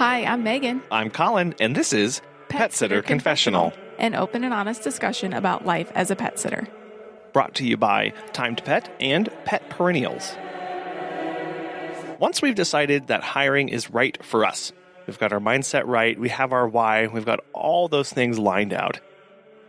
Hi, I'm Megan. I'm Colin, and this is Pet Sitter Confessional, an open and honest discussion about life as a pet sitter. Brought to you by Timed Pet and Pet Perennials. Once we've decided that hiring is right for us, we've got our mindset right, we have our why, we've got all those things lined out,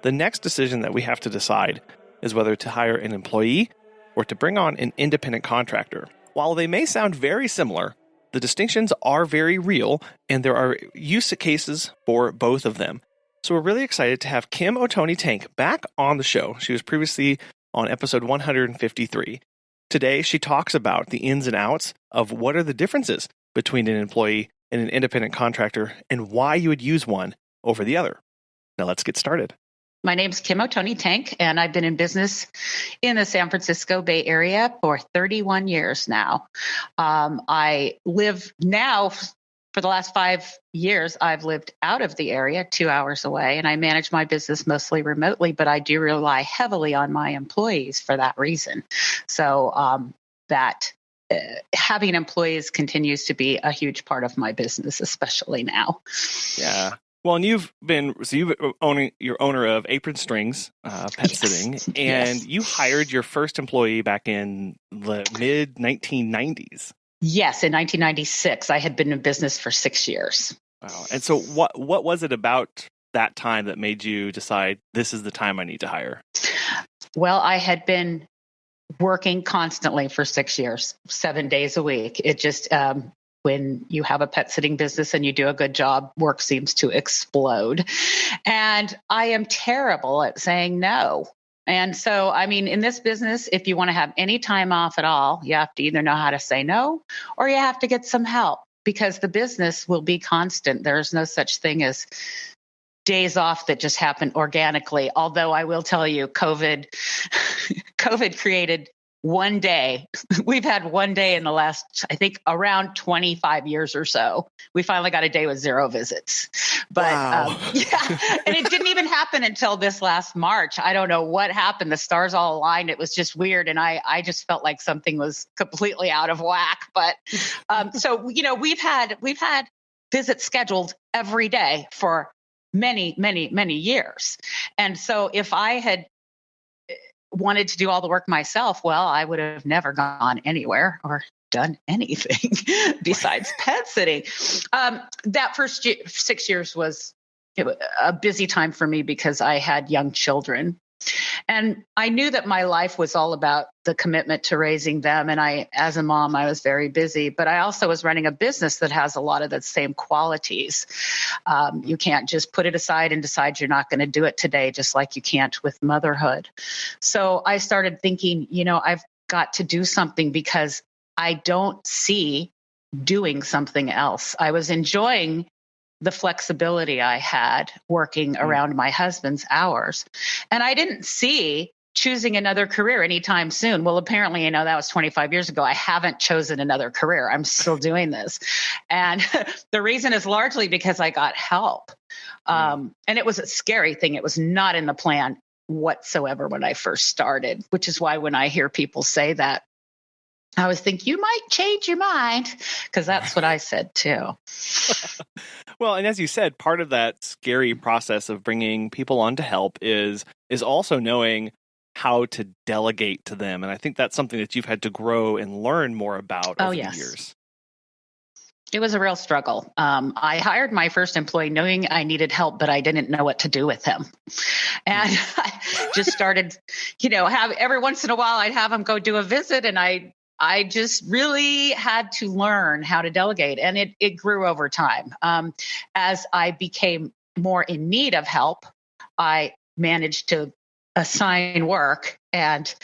the next decision that we have to decide is whether to hire an employee or to bring on an independent contractor. While they may sound very similar, the distinctions are very real, and there are use cases for both of them. So we're really excited to have Kim Ottone-Tank back on the show. She was previously on episode 153. Today, she talks about the ins and outs of what are the differences between an employee and an independent contractor and why you would use one over the other. Now let's get started. My name's Kim Ottone-Tank, and I've been in business in the San Francisco Bay Area for 31 years now. I live now, for the last 5 years, I've lived out of the area, 2 hours away, and I manage my business mostly remotely, but I do rely heavily on my employees for that reason. So having employees continues to be a huge part of my business, especially now. Yeah. Well, and you're owner of Apronstrings Pet Sitting, and you hired your first employee back in the mid 1990s. Yes, in 1996, I had been in business for 6 years. Wow! And so, what was it about that time that made you decide this is the time I need to hire? Well, I had been working constantly for 6 years, 7 days a week. It just when you have a pet sitting business and you do a good job, work seems to explode. And I am terrible at saying no. And so, I mean, in this business, if you want to have any time off at all, you have to either know how to say no or you have to get some help because the business will be constant. There's no such thing as days off that just happen organically. Although I will tell you, COVID created one day. We've had one day in the last, I think, around 25 years or so. We finally got a day with 0 visits. But wow. And it didn't even happen until this last March. I don't know what happened. The stars all aligned. It was just weird. And I just felt like something was completely out of whack. But so, we've had visits scheduled every day for many, many, many years. And so if I had wanted to do all the work myself, well, I would have never gone anywhere or done anything besides pet sitting. That first 6 years was a busy time for me because I had young children. And I knew that my life was all about the commitment to raising them. And as a mom, I was very busy, but I also was running a business that has a lot of the same qualities. You can't just put it aside and decide you're not going to do it today, just like you can't with motherhood. So I started thinking, I've got to do something because I don't see doing something else. I was enjoying the flexibility I had working around my husband's hours. And I didn't see choosing another career anytime soon. Well, apparently, that was 25 years ago. I haven't chosen another career. I'm still doing this. And the reason is largely because I got help. And it was a scary thing. It was not in the plan whatsoever when I first started, which is why when I hear people say that, I always think you might change your mind because that's what I said too. Well, and as you said, part of that scary process of bringing people on to help is also knowing how to delegate to them. And I think that's something that you've had to grow and learn more about over the years. It was a real struggle. I hired my first employee knowing I needed help, but I didn't know what to do with him. And I just started, every once in a while I'd have him go do a visit and I just really had to learn how to delegate, and it grew over time. As I became more in need of help, I managed to assign work and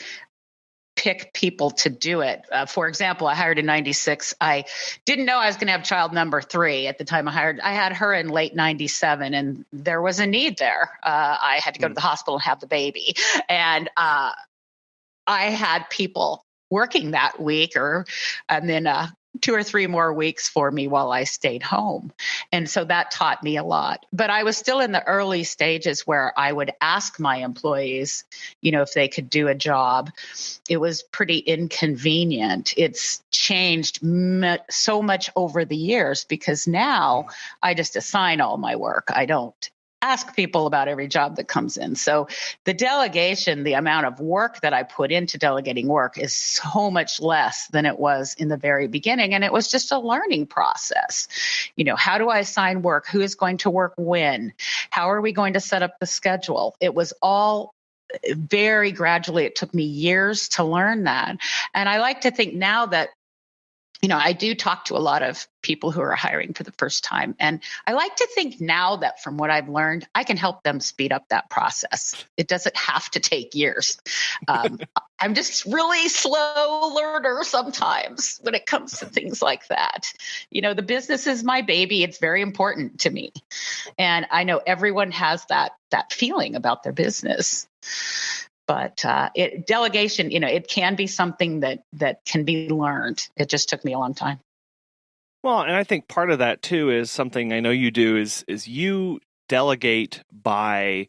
pick people to do it. For example, I hired in 96. I didn't know I was going to have child number 3 at the time I had her in late 97, and there was a need there. I had to go to the hospital and have the baby. And I had people working that week and then 2 or 3 more weeks for me while I stayed home. And so that taught me a lot. But I was still in the early stages where I would ask my employees, if they could do a job. It was pretty inconvenient. It's changed so much over the years because now I just assign all my work. I don't ask people about every job that comes in. So the delegation, the amount of work that I put into delegating work is so much less than it was in the very beginning. And it was just a learning process. How do I assign work? Who is going to work when? How are we going to set up the schedule? It was all very gradually. It took me years to learn that. And I like to think now that I do talk to a lot of people who are hiring for the first time. And I like to think now that from what I've learned, I can help them speed up that process. It doesn't have to take years. I'm just really slow learner sometimes when it comes to things like that. The business is my baby. It's very important to me. And I know everyone has that feeling about their business. But delegation, it can be something that can be learned. It just took me a long time. Well, and I think part of that too is something I know you do is you delegate by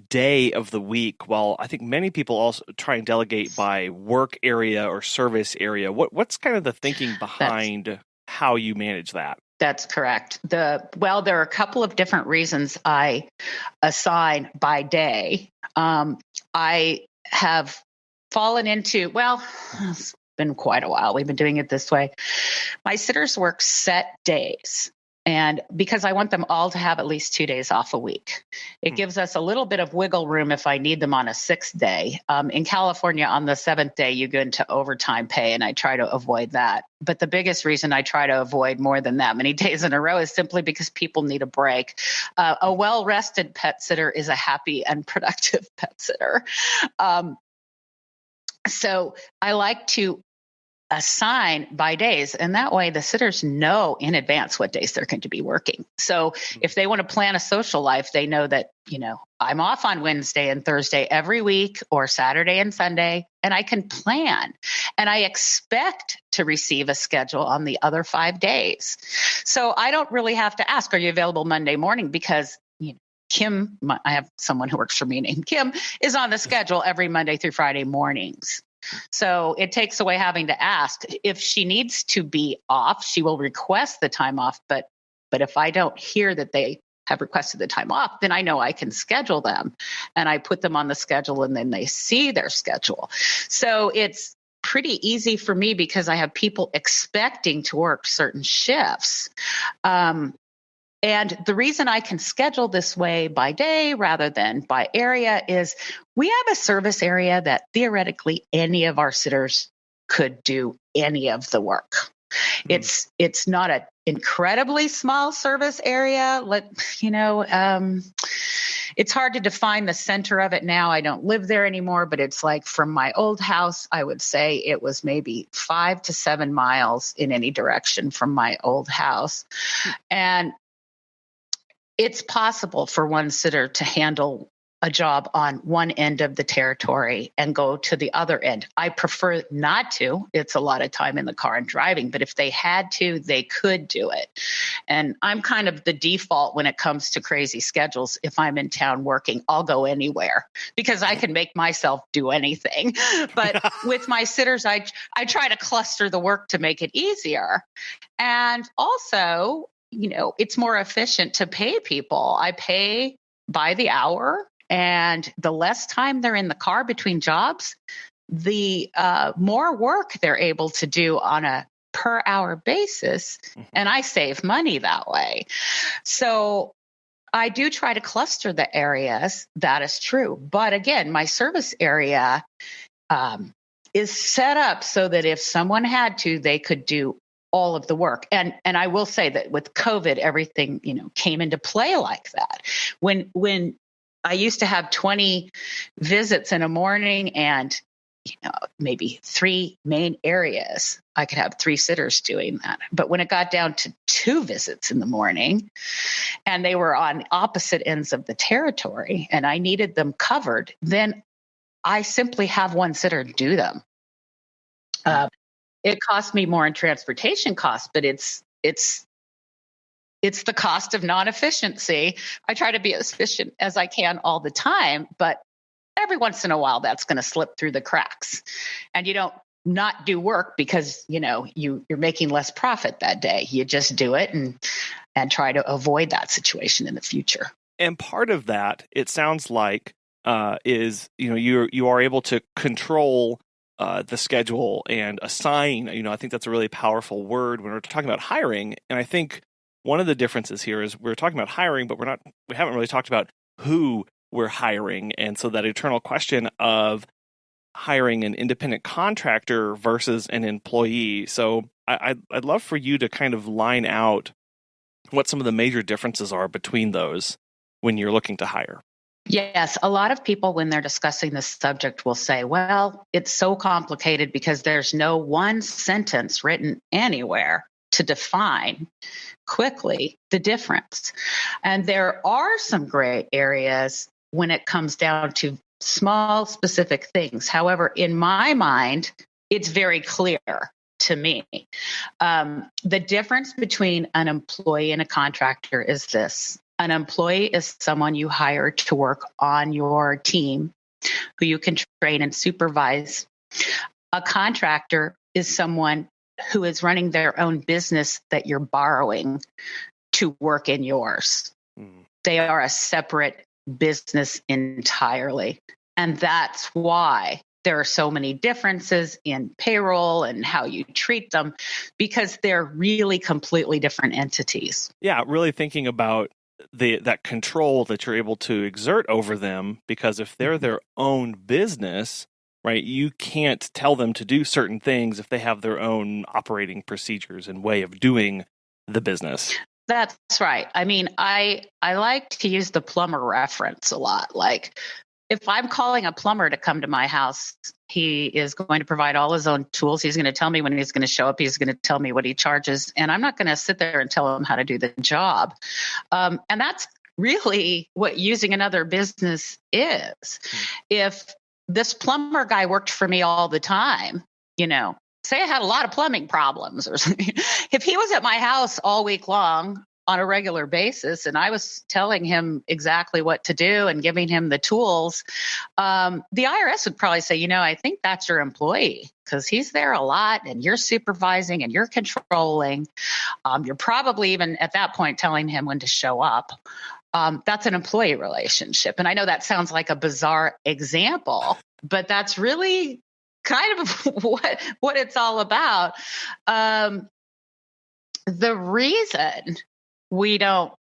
day of the week. Well, I think many people also try and delegate by work area or service area. What's kind of the thinking behind how you manage that? That's correct. There are a couple of different reasons I assign by day. I have fallen into, it's been quite a while. We've been doing it this way. My sitters work set days. And because I want them all to have at least 2 days off a week, it gives us a little bit of wiggle room if I need them on a 6th day. In California, on the 7th day, you go into overtime pay, and I try to avoid that. But the biggest reason I try to avoid more than that many days in a row is simply because people need a break. A well-rested pet sitter is a happy and productive pet sitter. So I like to assign by days, and that way the sitters know in advance what days they're going to be working. So if they want to plan a social life, they know that, I'm off on Wednesday and Thursday every week, or Saturday and Sunday, and I can plan. And I expect to receive a schedule on the other 5 days. So I don't really have to ask, are you available Monday morning? Because Kim, I have someone who works for me named Kim, is on the schedule every Monday through Friday mornings. So it takes away having to ask. If she needs to be off, she will request the time off. But if I don't hear that they have requested the time off, then I know I can schedule them, and I put them on the schedule, and then they see their schedule. So it's pretty easy for me because I have people expecting to work certain shifts. And the reason I can schedule this way by day rather than by area is we have a service area that theoretically any of our sitters could do any of the work. It's not an incredibly small service area. It's hard to define the center of it now. I don't live there anymore, but it's like from my old house, I would say it was maybe 5 to 7 miles in any direction from my old house. And it's possible for one sitter to handle a job on one end of the territory and go to the other end. I prefer not to. It's a lot of time in the car and driving, but if they had to, they could do it. And I'm kind of the default when it comes to crazy schedules. If I'm in town working, I'll go anywhere because I can make myself do anything. But with my sitters, I try to cluster the work to make it easier. And also, it's more efficient to pay people. I pay by the hour, and the less time they're in the car between jobs, the more work they're able to do on a per hour basis. And I save money that way. So I do try to cluster the areas. That is true. But again, my service area is set up so that if someone had to, they could do all of the work. And I will say that with COVID, everything, came into play like that. When I used to have 20 visits in a morning and, maybe 3 main areas, I could have 3 sitters doing that. But when it got down to 2 visits in the morning and they were on opposite ends of the territory and I needed them covered, then I simply have one sitter do them. It costs me more in transportation costs, but it's the cost of non-efficiency. I try to be as efficient as I can all the time, but every once in a while that's going to slip through the cracks. And you don't not do work because, you're making less profit that day. You just do it and try to avoid that situation in the future. And part of that, it sounds like, is, you are able to control the schedule and assign. I think that's a really powerful word when we're talking about hiring. And I think one of the differences here is we're talking about hiring, but we haven't really talked about who we're hiring. And so that eternal question of hiring an independent contractor versus an employee. So I'd love for you to kind of line out what some of the major differences are between those when you're looking to hire. Yes. A lot of people, when they're discussing this subject, will say, well, it's so complicated because there's no one sentence written anywhere to define quickly the difference. And there are some gray areas when it comes down to small, specific things. However, in my mind, it's very clear to me. The difference between an employee and a contractor is this. An employee is someone you hire to work on your team, who you can train and supervise. A contractor is someone who is running their own business that you're borrowing to work in yours. They are a separate business entirely. And that's why there are so many differences in payroll and how you treat them, because they're really completely different entities. Yeah, really thinking about that control that you're able to exert over them, because if they're their own business, right, you can't tell them to do certain things if they have their own operating procedures and way of doing the business. That's right. I mean, I like to use the plumber reference a lot. Like, if I'm calling a plumber to come to my house, he is going to provide all his own tools. He's going to tell me when he's going to show up. He's going to tell me what he charges. And I'm not going to sit there and tell him how to do the job. And that's really what using another business is. If this plumber guy worked for me all the time, say I had a lot of plumbing problems or something. If he was at my house all week long on a regular basis, and I was telling him exactly what to do and giving him the tools, the IRS would probably say, I think that's your employee because he's there a lot and you're supervising and you're controlling. You're probably even at that point telling him when to show up. That's an employee relationship. And I know that sounds like a bizarre example, but that's really kind of what it's all about. The reason we don't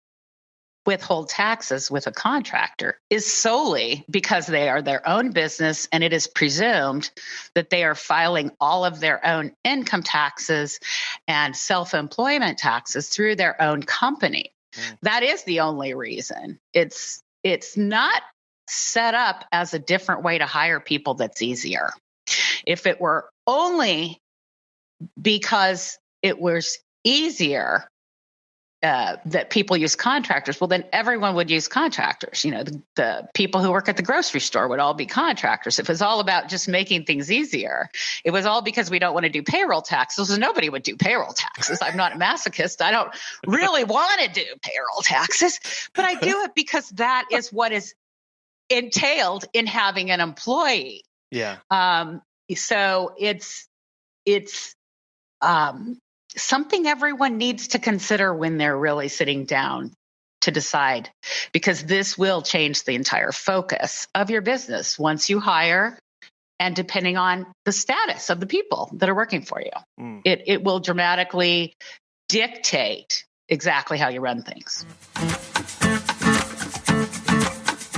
withhold taxes with a contractor is solely because they are their own business, and it is presumed that they are filing all of their own income taxes and self-employment taxes through their own company. That is the only reason. It's not set up as a different way to hire people that's easier. If it were only because it was easier that people use contractors, well, then everyone would use contractors. The people who work at the grocery store would all be contractors. If it was all about just making things easier, it was all because we don't want to do payroll taxes. So nobody would do payroll taxes. I'm not a masochist. I don't really want to do payroll taxes, but I do it because that is what is entailed in having an employee. Yeah. So it's something everyone needs to consider when they're really sitting down to decide, because this will change the entire focus of your business once you hire and depending on the status of the people that are working for you. It will dramatically dictate exactly how you run things.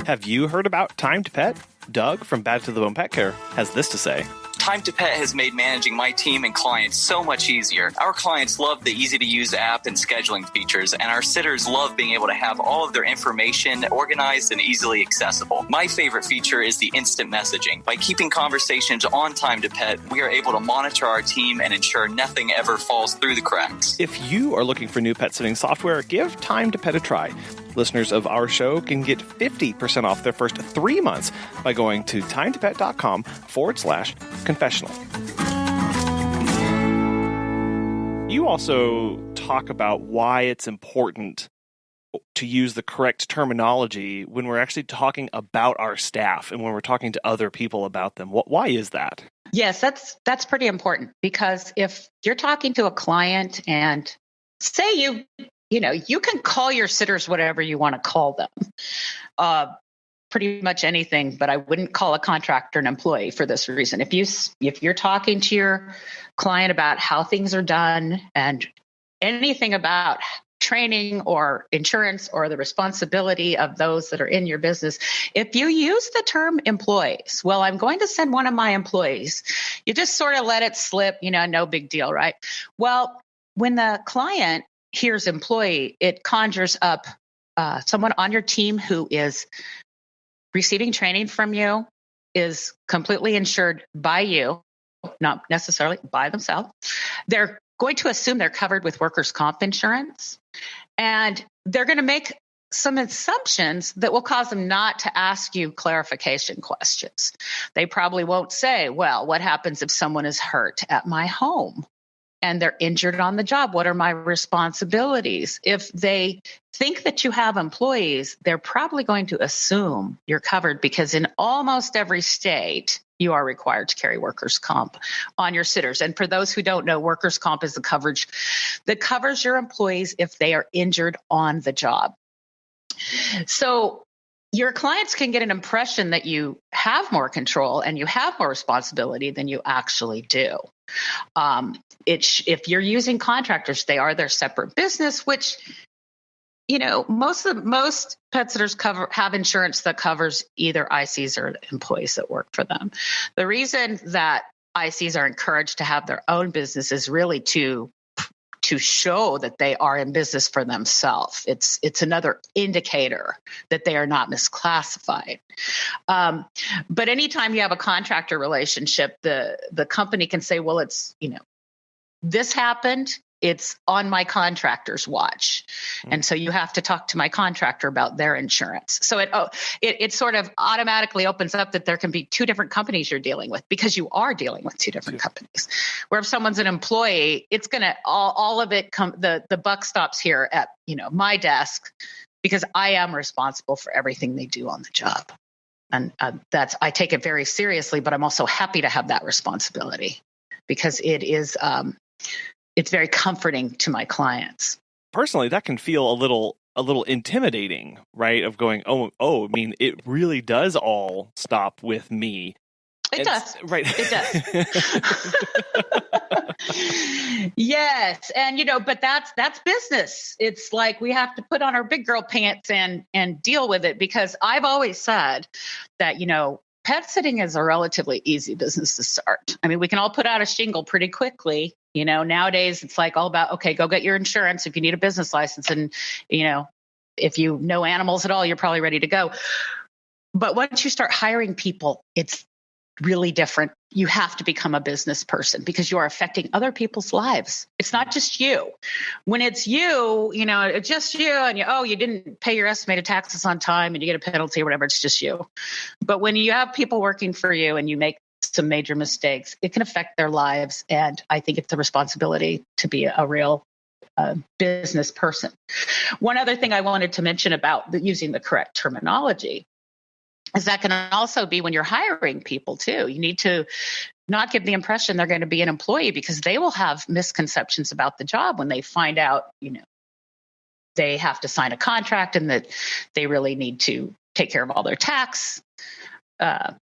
Have you heard about Time to Pet? Doug from Bad to the Bone Pet Care has this to say. Time to Pet has made managing my team and clients so much easier. Our clients love the easy-to-use app and scheduling features, and our sitters love being able to have all of their information organized and easily accessible. My favorite feature is the instant messaging. By keeping conversations on Time to Pet, we are able to monitor our team and ensure nothing ever falls through the cracks. If you are looking for new pet sitting software, give Time to Pet a try. Listeners of our show can get 50% off their first 3 months by going to timetopet.com/confessional. You also talk about why it's important to use the correct terminology when we're actually talking about our staff and when we're talking to other people about them. Why is that? Yes, that's pretty important, because if you're talking to a client and say you can call your sitters whatever you want to call them, pretty much anything, but I wouldn't call a contractor an employee for this reason. If you're talking to your client about how things are done and anything about training or insurance or the responsibility of those that are in your business, if you use the term employees, well, I'm going to send one of my employees, you just sort of let it slip, no big deal, right? Well, when the client hears employee, it conjures up someone on your team who is receiving training from you, is completely insured by you, not necessarily by themselves. They're going to assume they're covered with workers' comp insurance, and they're going to make some assumptions that will cause them not to ask you clarification questions. They probably won't say, well, what happens if someone is hurt at my home and they're injured on the job? What are my responsibilities? If they think that you have employees, they're probably going to assume you're covered, because in almost every state, you are required to carry workers' comp on your sitters. And for those who don't know, workers' comp is the coverage that covers your employees if they are injured on the job. So your clients can get an impression that you have more control and you have more responsibility than you actually do. If you're using contractors, they are their separate business, which, most pet sitters have insurance that covers either ICs or employees that work for them. The reason that ICs are encouraged to have their own business is really to show that they are in business for themselves. It's another indicator that they are not misclassified. But anytime you have a contractor relationship, the company can say, well, it's, this happened, it's on my contractor's watch. And so you have to talk to my contractor about their insurance. So it sort of automatically opens up that there can be two different companies you're dealing with, because you are dealing with two different companies. Where if someone's an employee, it's going to, all of it the buck stops here at, my desk, because I am responsible for everything they do on the job. And I take it very seriously, but I'm also happy to have that responsibility, because it is, it's very comforting to my clients. Personally, that can feel a little intimidating, right? Of going, I mean, it really does all stop with me. It does. Right. It does. Yes. And, but that's business. It's like we have to put on our big girl pants and deal with it, because I've always said that, pet sitting is a relatively easy business to start. I mean, we can all put out a shingle pretty quickly. Nowadays it's like all about, okay, go get your insurance if you need a business license. And, if you know animals at all, you're probably ready to go. But once you start hiring people, it's really different. You have to become a business person, because you are affecting other people's lives. It's not just you. When it's you, it's just you, and you didn't pay your estimated taxes on time and you get a penalty or whatever, it's just you. But when you have people working for you and you make some major mistakes, it can affect their lives. And I think it's a responsibility to be a real business person. One other thing I wanted to mention about using the correct terminology is that can also be when you're hiring people too. You need to not give the impression they're going to be an employee, because they will have misconceptions about the job when they find out, they have to sign a contract and that they really need to take care of all their tax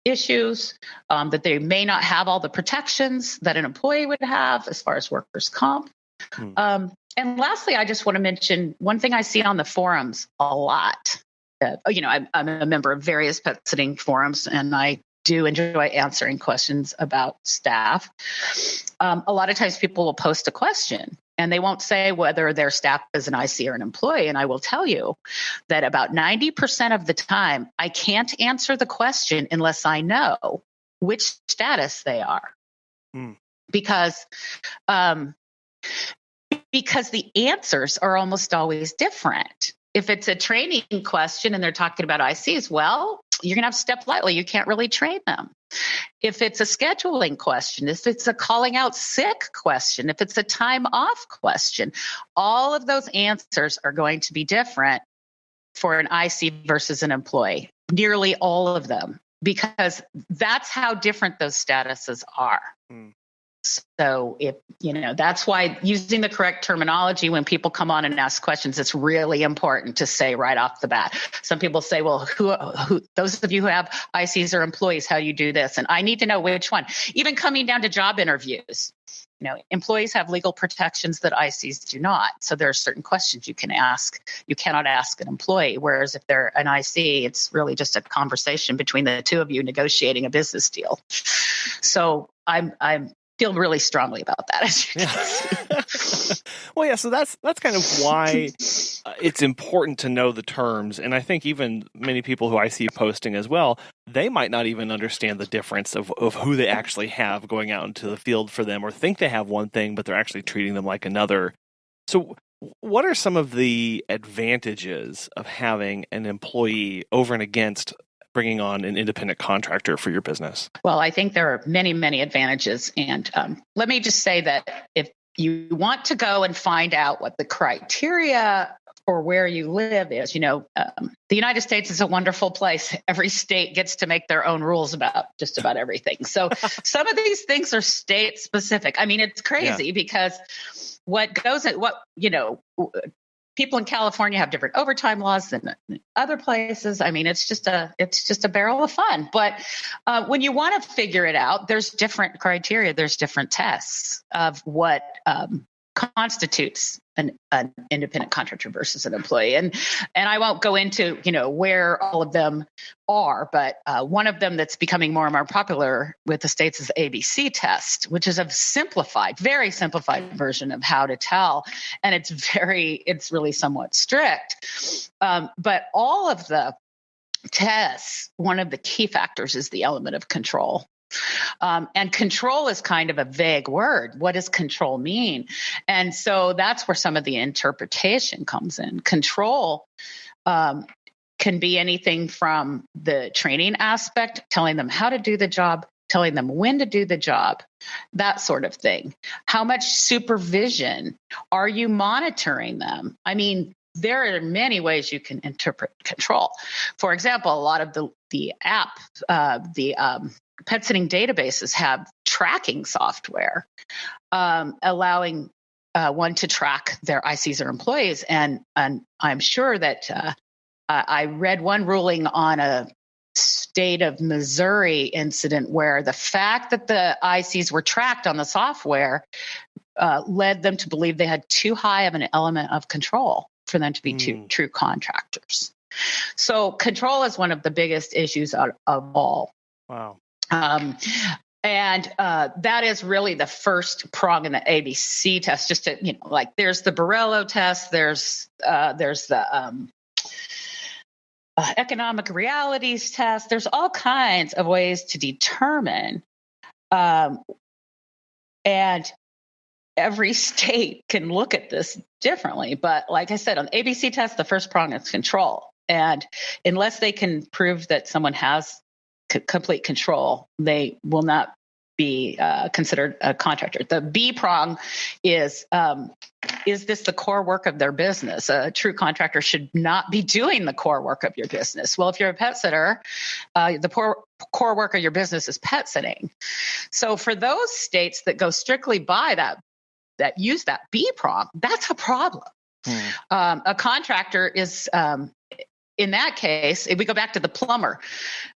issues, that they may not have all the protections that an employee would have as far as workers' comp. And lastly, I just want to mention one thing I see on the forums a lot. I'm a member of various pet sitting forums, and I do enjoy answering questions about staff. A lot of times people will post a question and they won't say whether their staff is an IC or an employee. And I will tell you that about 90% of the time, I can't answer the question unless I know which status they are. Because the answers are almost always different. If it's a training question and they're talking about ICs, well, you're going to have to step lightly. You can't really train them. If it's a scheduling question, if it's a calling out sick question, if it's a time off question, all of those answers are going to be different for an IC versus an employee, nearly all of them, because that's how different those statuses are. So that's why using the correct terminology when people come on and ask questions, it's really important to say right off the bat. Some people say, well, who those of you who have ICs or employees, how do you do this? And I need to know which one. Even coming down to job interviews, employees have legal protections that ICs do not. So there are certain questions you can ask. You cannot ask an employee. Whereas if they're an IC, it's really just a conversation between the two of you negotiating a business deal. So I'm feel really strongly about that. As you can see. Well, yeah. So that's kind of why it's important to know the terms. And I think even many people who I see posting as well, they might not even understand the difference of who they actually have going out into the field for them, or think they have one thing, but they're actually treating them like another. So what are some of the advantages of having an employee over and against bringing on an independent contractor for your business? Well, I think there are many, many advantages. And let me just say that if you want to go and find out what the criteria for where you live is, the United States is a wonderful place. Every state gets to make their own rules about just about everything. So some of these things are state specific. I mean, it's crazy because people in California have different overtime laws than other places. I mean, it's just a barrel of fun. But when you want to figure it out, there's different criteria. There's different tests of what constitutes an independent contractor versus an employee. And I won't go into, where all of them are, but one of them that's becoming more and more popular with the states is the ABC test, which is a very simplified version of how to tell. And it's really somewhat strict. But all of the tests, one of the key factors is the element of control. And control is kind of a vague word. What does control mean? And so that's where some of the interpretation comes in. Control can be anything from the training aspect, telling them how to do the job, telling them when to do the job, that sort of thing. How much supervision are you monitoring them? I mean, there are many ways you can interpret control. For example, a lot of the pet sitting databases have tracking software, allowing one to track their ICs or employees. And I'm sure that I read one ruling on a state of Missouri incident where the fact that the ICs were tracked on the software led them to believe they had too high of an element of control for them to be true contractors. So control is one of the biggest issues of all. Wow. And that is really the first prong in the ABC test. Just to, there's the Borrello test, there's the economic realities test. There's all kinds of ways to determine, and every state can look at this differently. But like I said, on the ABC test, the first prong is control. And unless they can prove that someone has complete control, they will not be considered a contractor. The B prong is this the core work of their business? A true contractor should not be doing the core work of your business. Well, if you're a pet sitter, the core work of your business is pet sitting. So for those states that go strictly by that use that B prong, that's a problem. A contractor is, in that case, if we go back to the plumber,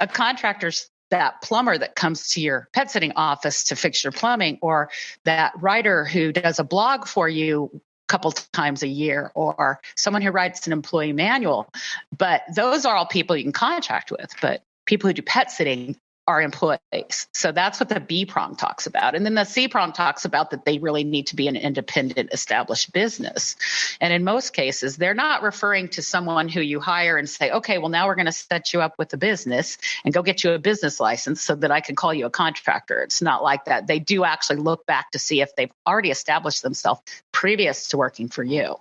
a contractor's that plumber that comes to your pet sitting office to fix your plumbing, or that writer who does a blog for you a couple times a year, or someone who writes an employee manual. But those are all people you can contract with. But people who do pet sitting are employees. So that's what the B prong talks about. And then the C prong talks about that they really need to be an independent, established business. And in most cases, they're not referring to someone who you hire and say, okay, well, now we're going to set you up with a business and go get you a business license so that I can call you a contractor. It's not like that. They do actually look back to see if they've already established themselves previous to working for you.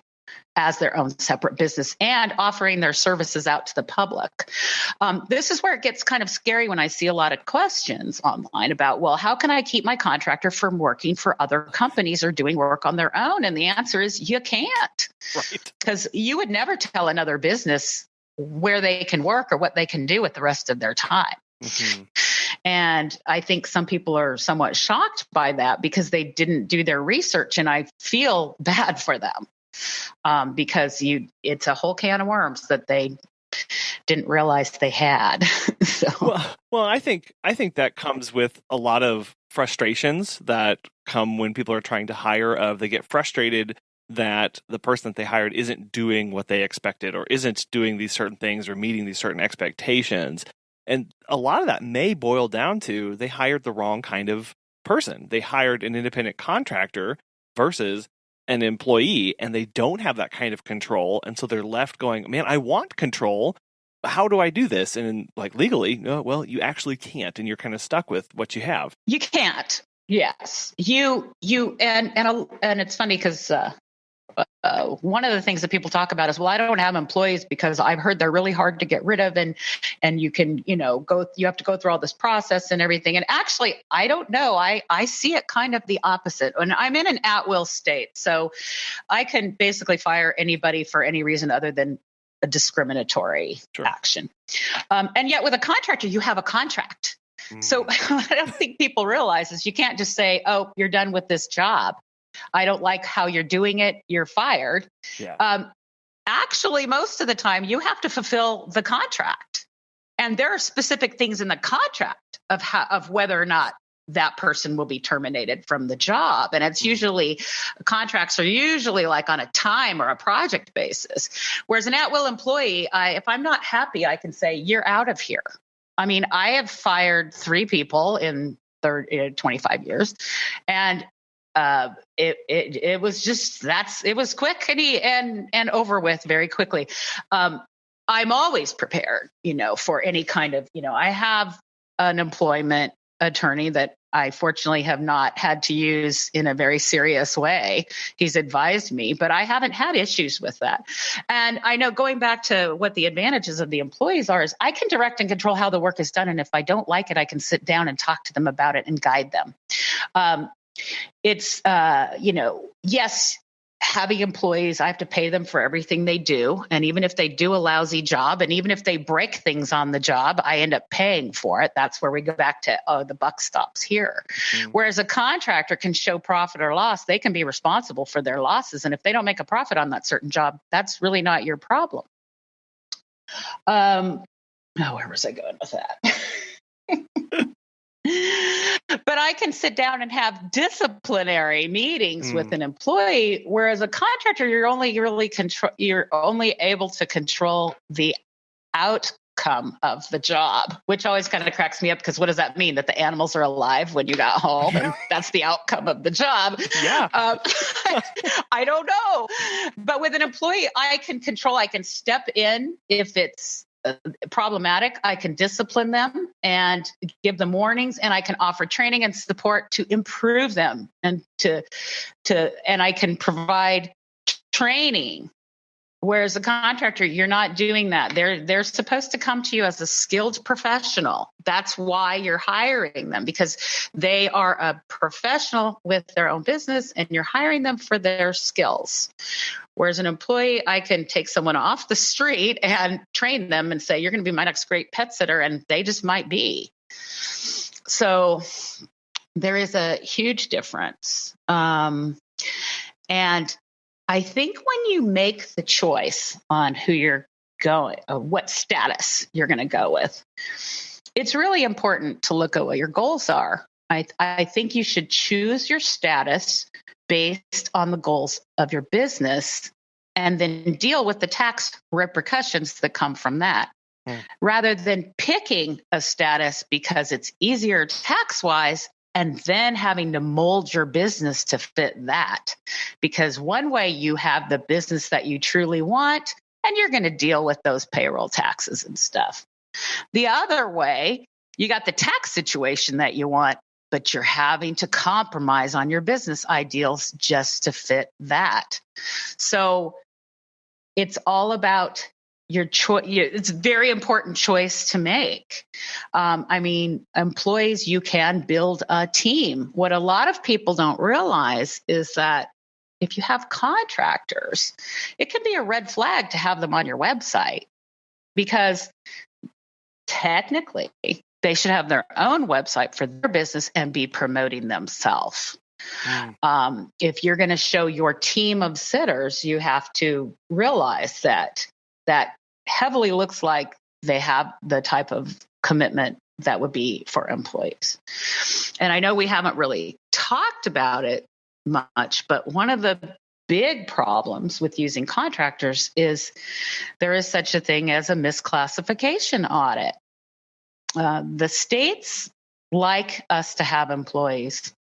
as their own separate business and offering their services out to the public. This is where it gets kind of scary when I see a lot of questions online about, well, how can I keep my contractor from working for other companies or doing work on their own? And the answer is you can't. Right. Because you would never tell another business where they can work or what they can do with the rest of their time. Mm-hmm. And I think some people are somewhat shocked by that because they didn't do their research, and I feel bad for them. Because it's a whole can of worms that they didn't realize they had. So. Well, I think that comes with a lot of frustrations that come when people are trying to hire. They get frustrated that the person that they hired isn't doing what they expected, or isn't doing these certain things, or meeting these certain expectations. And a lot of that may boil down to they hired the wrong kind of person. They hired an independent contractor versus an employee, and they don't have that kind of control. And so they're left going, man, I want control. How do I do this? And like legally, well, you actually can't. And you're kind of stuck with what you have. You can't. Yes. And it's funny because one of the things that people talk about is, well, I don't have employees because I've heard they're really hard to get rid of, and you can, you have to go through all this process and everything. And actually, I don't know. I see it kind of the opposite. And I'm in an at-will state, so I can basically fire anybody for any reason other than a discriminatory action. And yet with a contractor, you have a contract. So I don't think people realize is you can't just say, oh, you're done with this job. I don't like how you're doing it. You're fired. Yeah. Actually, most of the time you have to fulfill the contract. And there are specific things in the contract of whether or not that person will be terminated from the job. And it's usually, contracts are usually like on a time or a project basis. Whereas an at-will employee, if I'm not happy, I can say, you're out of here. I mean, I have fired 3 people in 25 years. And it was just, it was quick and over with very quickly. I'm always prepared, for any kind of, I have an employment attorney that I fortunately have not had to use in a very serious way. He's advised me, but I haven't had issues with that. And I know, going back to what the advantages of the employees are, is I can direct and control how the work is done. And if I don't like it, I can sit down and talk to them about it and guide them. It's, yes, having employees, I have to pay them for everything they do. And even if they do a lousy job, and even if they break things on the job, I end up paying for it. That's where we go back to, the buck stops here. Mm-hmm. Whereas a contractor can show profit or loss. They can be responsible for their losses. And if they don't make a profit on that certain job, that's really not your problem. Where was I going with that? But I can sit down and have disciplinary meetings with an employee, whereas a contractor, you're only able to control the outcome of the job, which always kind of cracks me up, because what does that mean? That the animals are alive when you got home, and that's the outcome of the job. Yeah. I don't know. But with an employee, I can step in if it's problematic. I can discipline them and give them warnings, and I can offer training and support to improve them, and and I can provide training. Whereas a contractor, you're not doing that. They're supposed to come to you as a skilled professional. That's why you're hiring them, because they are a professional with their own business, and you're hiring them for their skills. Whereas an employee, I can take someone off the street and train them and say, you're going to be my next great pet sitter, and they just might be. So there is a huge difference. And I think when you make the choice on who you're going, what status you're going to go with, it's really important to look at what your goals are. I think you should choose your status based on the goals of your business, and then deal with the tax repercussions that come from that, rather than picking a status because it's easier tax-wise and then having to mold your business to fit that. Because one way you have the business that you truly want, and you're going to deal with those payroll taxes and stuff. The other way, you got the tax situation that you want, but you're having to compromise on your business ideals just to fit that. So it's all about your choice. It's a very important choice to make. I mean, employees, you can build a team. What a lot of people don't realize is that if you have contractors, it can be a red flag to have them on your website, because technically they should have their own website for their business and be promoting themselves. If you're going to show your team of sitters, you have to realize that heavily looks like they have the type of commitment that would be for employees. And I know we haven't really talked about it much, but one of the big problems with using contractors is there is such a thing as a misclassification audit. The states like us to have employees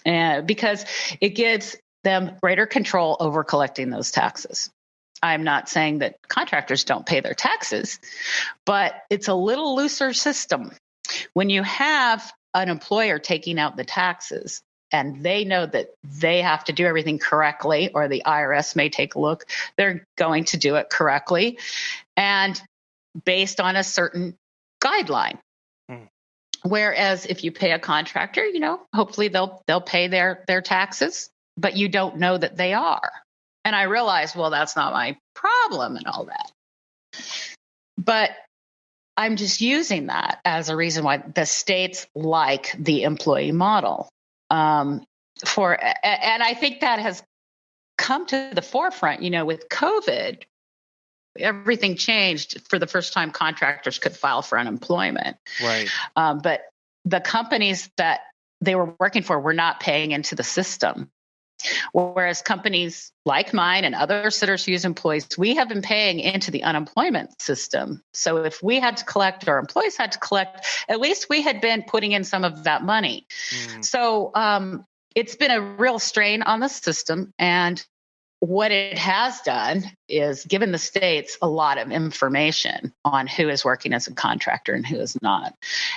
because it gives them greater control over collecting those taxes. I'm not saying that contractors don't pay their taxes, but it's a little looser system. When you have an employer taking out the taxes and they know that they have to do everything correctly, or the IRS may take a look, they're going to do it correctly and based on a certain guideline. Whereas if you pay a contractor, hopefully they'll pay their taxes, but you don't know that they are. And I realized, well, that's not my problem and all that. But I'm just using that as a reason why the states like the employee model. And I think that has come to the forefront, with COVID. Everything changed. For the first time, contractors could file for unemployment. Right. But the companies that they were working for were not paying into the system. Whereas companies like mine and other sitters who use employees, we have been paying into the unemployment system. So if we had to collect, or employees had to collect, at least we had been putting in some of that money. So it's been a real strain on the system. And what it has done is given the states a lot of information on who is working as a contractor and who is not.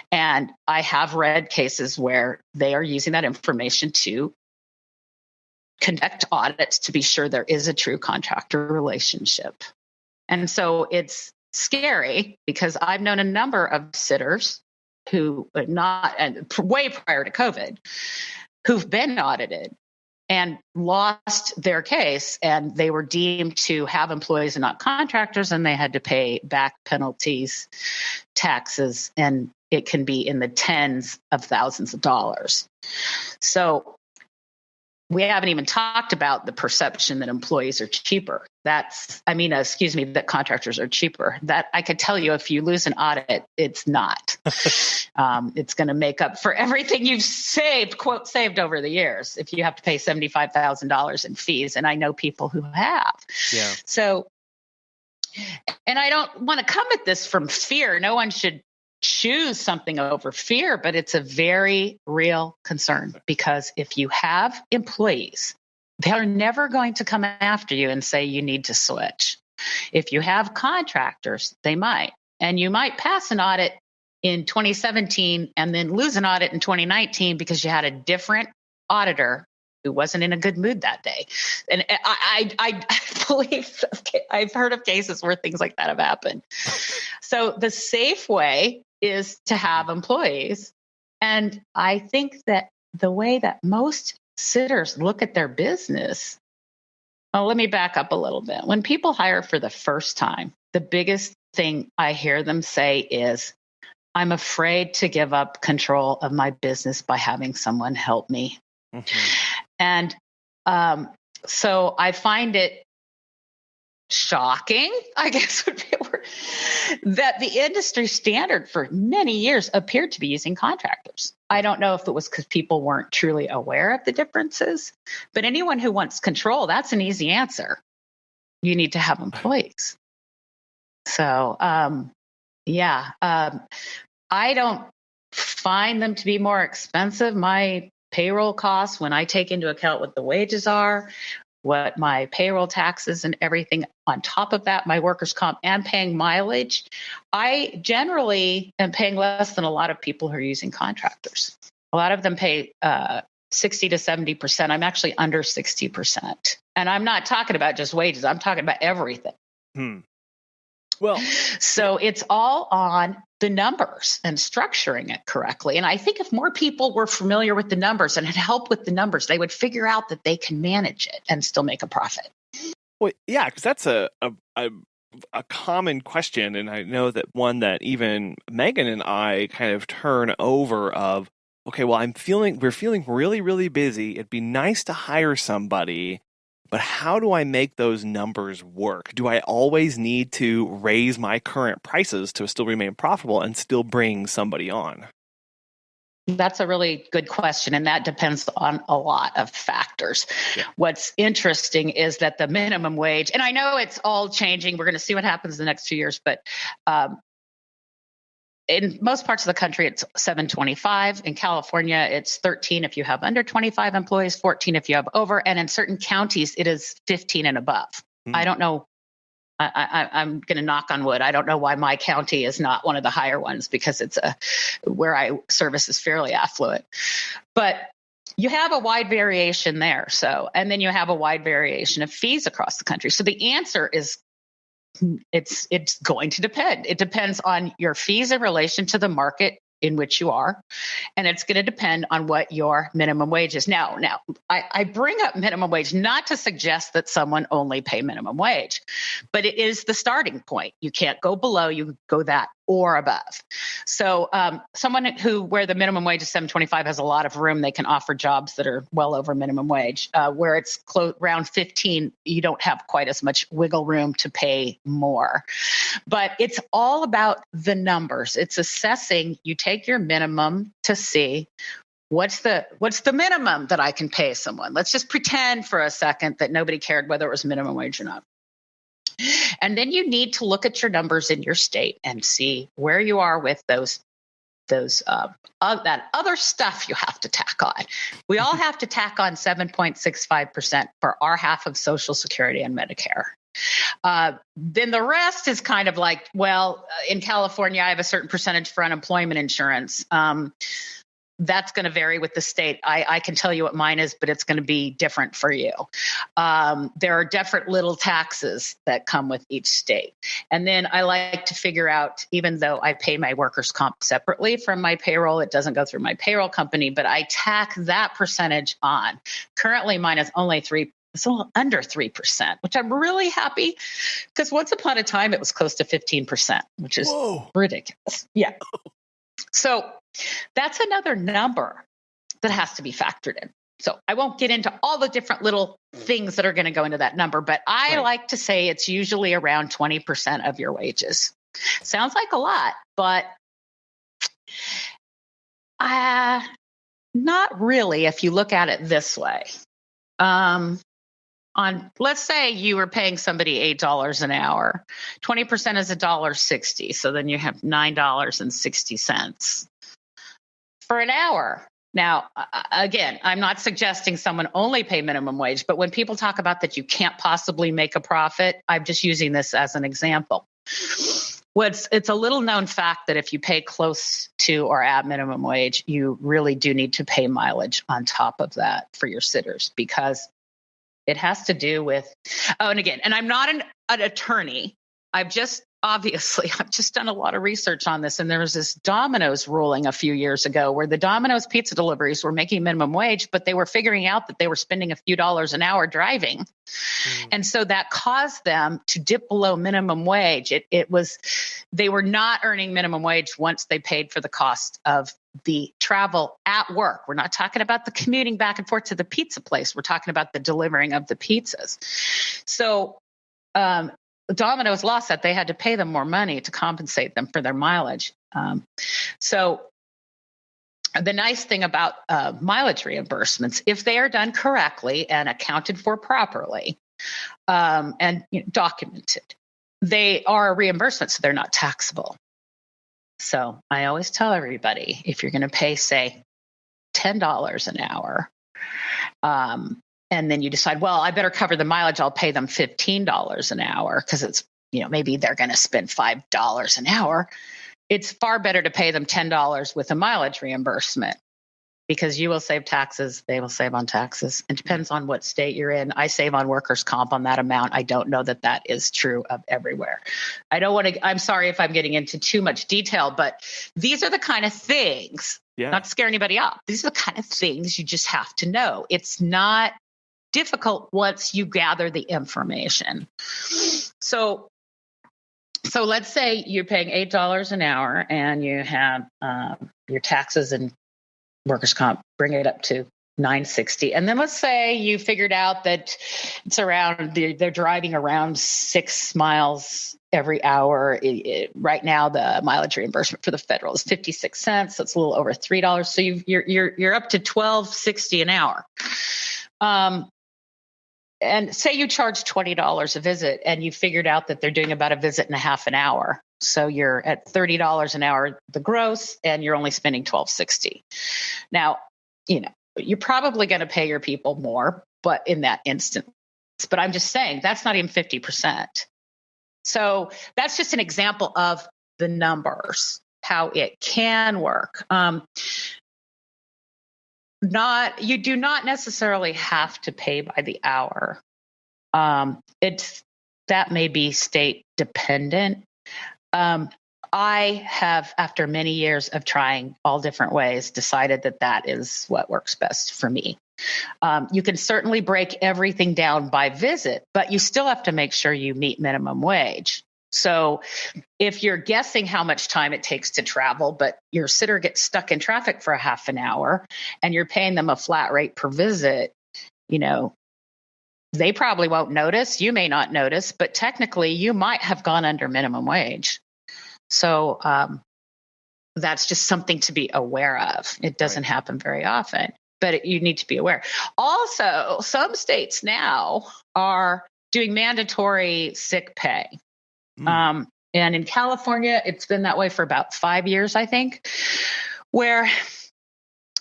And I have read cases where they are using that information to conduct audits to be sure there is a true contractor relationship. And so it's scary because I've known a number of sitters who and way prior to COVID, who've been audited and lost their case, and they were deemed to have employees and not contractors, and they had to pay back penalties, taxes, and it can be in the tens of thousands of dollars. So we haven't even talked about the perception that employees are cheaper. That contractors are cheaper. That I could tell you, if you lose an audit, it's not. It's going to make up for everything you've saved over the years. If you have to pay $75,000 in fees, and I know people who have. Yeah. So, and I don't want to come at this from fear. No one should choose something over fear, but it's a very real concern, because if you have employees, they're never going to come after you and say you need to switch. If you have contractors, they might, and you might pass an audit in 2017 and then lose an audit in 2019 because you had a different auditor who wasn't in a good mood that day. And I believe I've heard of cases where things like that have happened. So the safe way is to have employees. And I think that the way that most sitters look at their business, let me back up a little bit. When people hire for the first time, the biggest thing I hear them say is, I'm afraid to give up control of my business by having someone help me. And so I find it shocking, I guess would be a word, that the industry standard for many years appeared to be using contractors. I don't know if it was because people weren't truly aware of the differences, but anyone who wants control, that's an easy answer. You need to have employees. So, I don't find them to be more expensive. My payroll costs, when I take into account what the wages are, what my payroll taxes and everything on top of that, my workers' comp and paying mileage, I generally am paying less than a lot of people who are using contractors. A lot of them pay 60 to 70%. I'm actually under 60%. And I'm not talking about just wages. I'm talking about everything. Hmm. Well, So it's all on the numbers and structuring it correctly. And I think if more people were familiar with the numbers and had help with the numbers, they would figure out that they can manage it and still make a profit. well, yeah, because that's a common question, and I know that one that even Megan and I kind of turn over of, okay, well, we're feeling really, really busy. It'd be nice to hire somebody, but how do I make those numbers work? Do I always need to raise my current prices to still remain profitable and still bring somebody on? That's a really good question. And that depends on a lot of factors. Yeah. What's interesting is that the minimum wage, and I know it's all changing. We're going to see what happens in the next few years, but in most parts of the country, it's $7.25. In California, it's $13 if you have under 25 employees, $14 if you have over. And in certain counties, it is $15 and above. I don't know. I'm going to knock on wood. I don't know why my county is not one of the higher ones, because it's where I service is fairly affluent. But you have a wide variation there. So, and then you have a wide variation of fees across the country. So the answer is it's going to depend. It depends on your fees in relation to the market in which you are, and it's going to depend on what your minimum wage is. Now, I bring up minimum wage not to suggest that someone only pay minimum wage, but it is the starting point. You can't go below, you go that or above. So someone where the minimum wage is $7.25 has a lot of room. They can offer jobs that are well over minimum wage. Where it's around $15, you don't have quite as much wiggle room to pay more. But it's all about the numbers. It's assessing. You take your minimum to see what's the minimum that I can pay someone. Let's just pretend for a second that nobody cared whether it was minimum wage or not. And then you need to look at your numbers in your state and see where you are with that other stuff you have to tack on. We all have to tack on 7.65% for our half of Social Security and Medicare. Then the rest is kind of like, well, in California, I have a certain percentage for unemployment insurance. That's going to vary with the state. I can tell you what mine is, but it's going to be different for you. There are different little taxes that come with each state. And then I like to figure out, even though I pay my workers' comp separately from my payroll, it doesn't go through my payroll company, but I tack that percentage on. Currently, mine is only it's a little under 3%, which I'm really happy, because once upon a time, it was close to 15%, which is ridiculous. Yeah. So that's another number that has to be factored in. So I won't get into all the different little things that are going to go into that number, but I like to say it's usually around 20% of your wages. Sounds like a lot, but not really if you look at it this way. Let's say you were paying somebody $8 an hour, 20% is $1.60. So then you have $9.60 for an hour. Now, again, I'm not suggesting someone only pay minimum wage, but when people talk about that you can't possibly make a profit, I'm just using this as an example. It's a little known fact that if you pay close to or at minimum wage, you really do need to pay mileage on top of that for your sitters, because it has to do with, and I'm not an attorney. I've just done a lot of research on this. And there was this Domino's ruling a few years ago where the Domino's pizza deliveries were making minimum wage, but they were figuring out that they were spending a few dollars an hour driving. And so that caused them to dip below minimum wage. They were not earning minimum wage once they paid for the cost of the travel at work. We're not talking about the commuting back and forth to the pizza place. We're talking about the delivering of the pizzas. So, Domino's lost that. They had to pay them more money to compensate them for their mileage. So the nice thing about mileage reimbursements, if they are done correctly and accounted for properly and documented, they are a reimbursement, so they're not taxable. So I always tell everybody, if you're going to pay, say, $10 an hour, and then you decide, well, I better cover the mileage, I'll pay them $15 an hour because it's, maybe they're going to spend $5 an hour. It's far better to pay them $10 with a mileage reimbursement because you will save taxes. They will save on taxes. It depends on what state you're in. I save on workers' comp on that amount. I don't know that that is true of everywhere. I'm sorry if I'm getting into too much detail, but these are the kind of things, not to scare anybody off. These are the kind of things you just have to know. It's not difficult once you gather the information. So let's say you're paying $8 an hour and you have your taxes and workers' comp, bring it up to $9.60. And then let's say you figured out that it's around, they're driving around 6 miles every hour. Right now, the mileage reimbursement for the federal is 56 cents. So it's a little over $3. So you're up to $12.60 an hour. And say you charge $20 a visit and you figured out that they're doing about a visit and a half an hour. So you're at $30 an hour, the gross, and you're only spending $12.60. Now, you're probably going to pay your people more, but in that instance, but I'm just saying that's not even 50%. So that's just an example of the numbers, how it can work. You do not necessarily have to pay by the hour. That may be state dependent. I have, after many years of trying all different ways, decided that is what works best for me. You can certainly break everything down by visit, but you still have to make sure you meet minimum wage. So if you're guessing how much time it takes to travel, but your sitter gets stuck in traffic for a half an hour and you're paying them a flat rate per visit, they probably won't notice. You may not notice, but technically you might have gone under minimum wage. So that's just something to be aware of. It doesn't happen very often, but you need to be aware. Also, some states now are doing mandatory sick pay. And in California, it's been that way for about 5 years, I think, where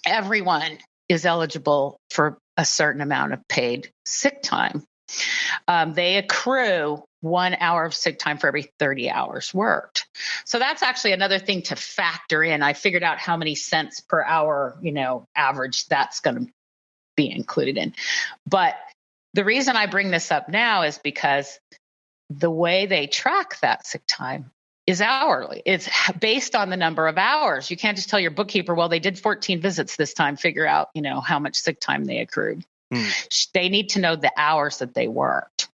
everyone is eligible for a certain amount of paid sick time. They accrue 1 hour of sick time for every 30 hours worked. So that's actually another thing to factor in. I figured out how many cents per hour, average that's going to be included in. But the reason I bring this up now is because the way they track that sick time is hourly. It's based on the number of hours. You can't just tell your bookkeeper, well, they did 14 visits this time, figure out, how much sick time they accrued. They need to know the hours that they worked.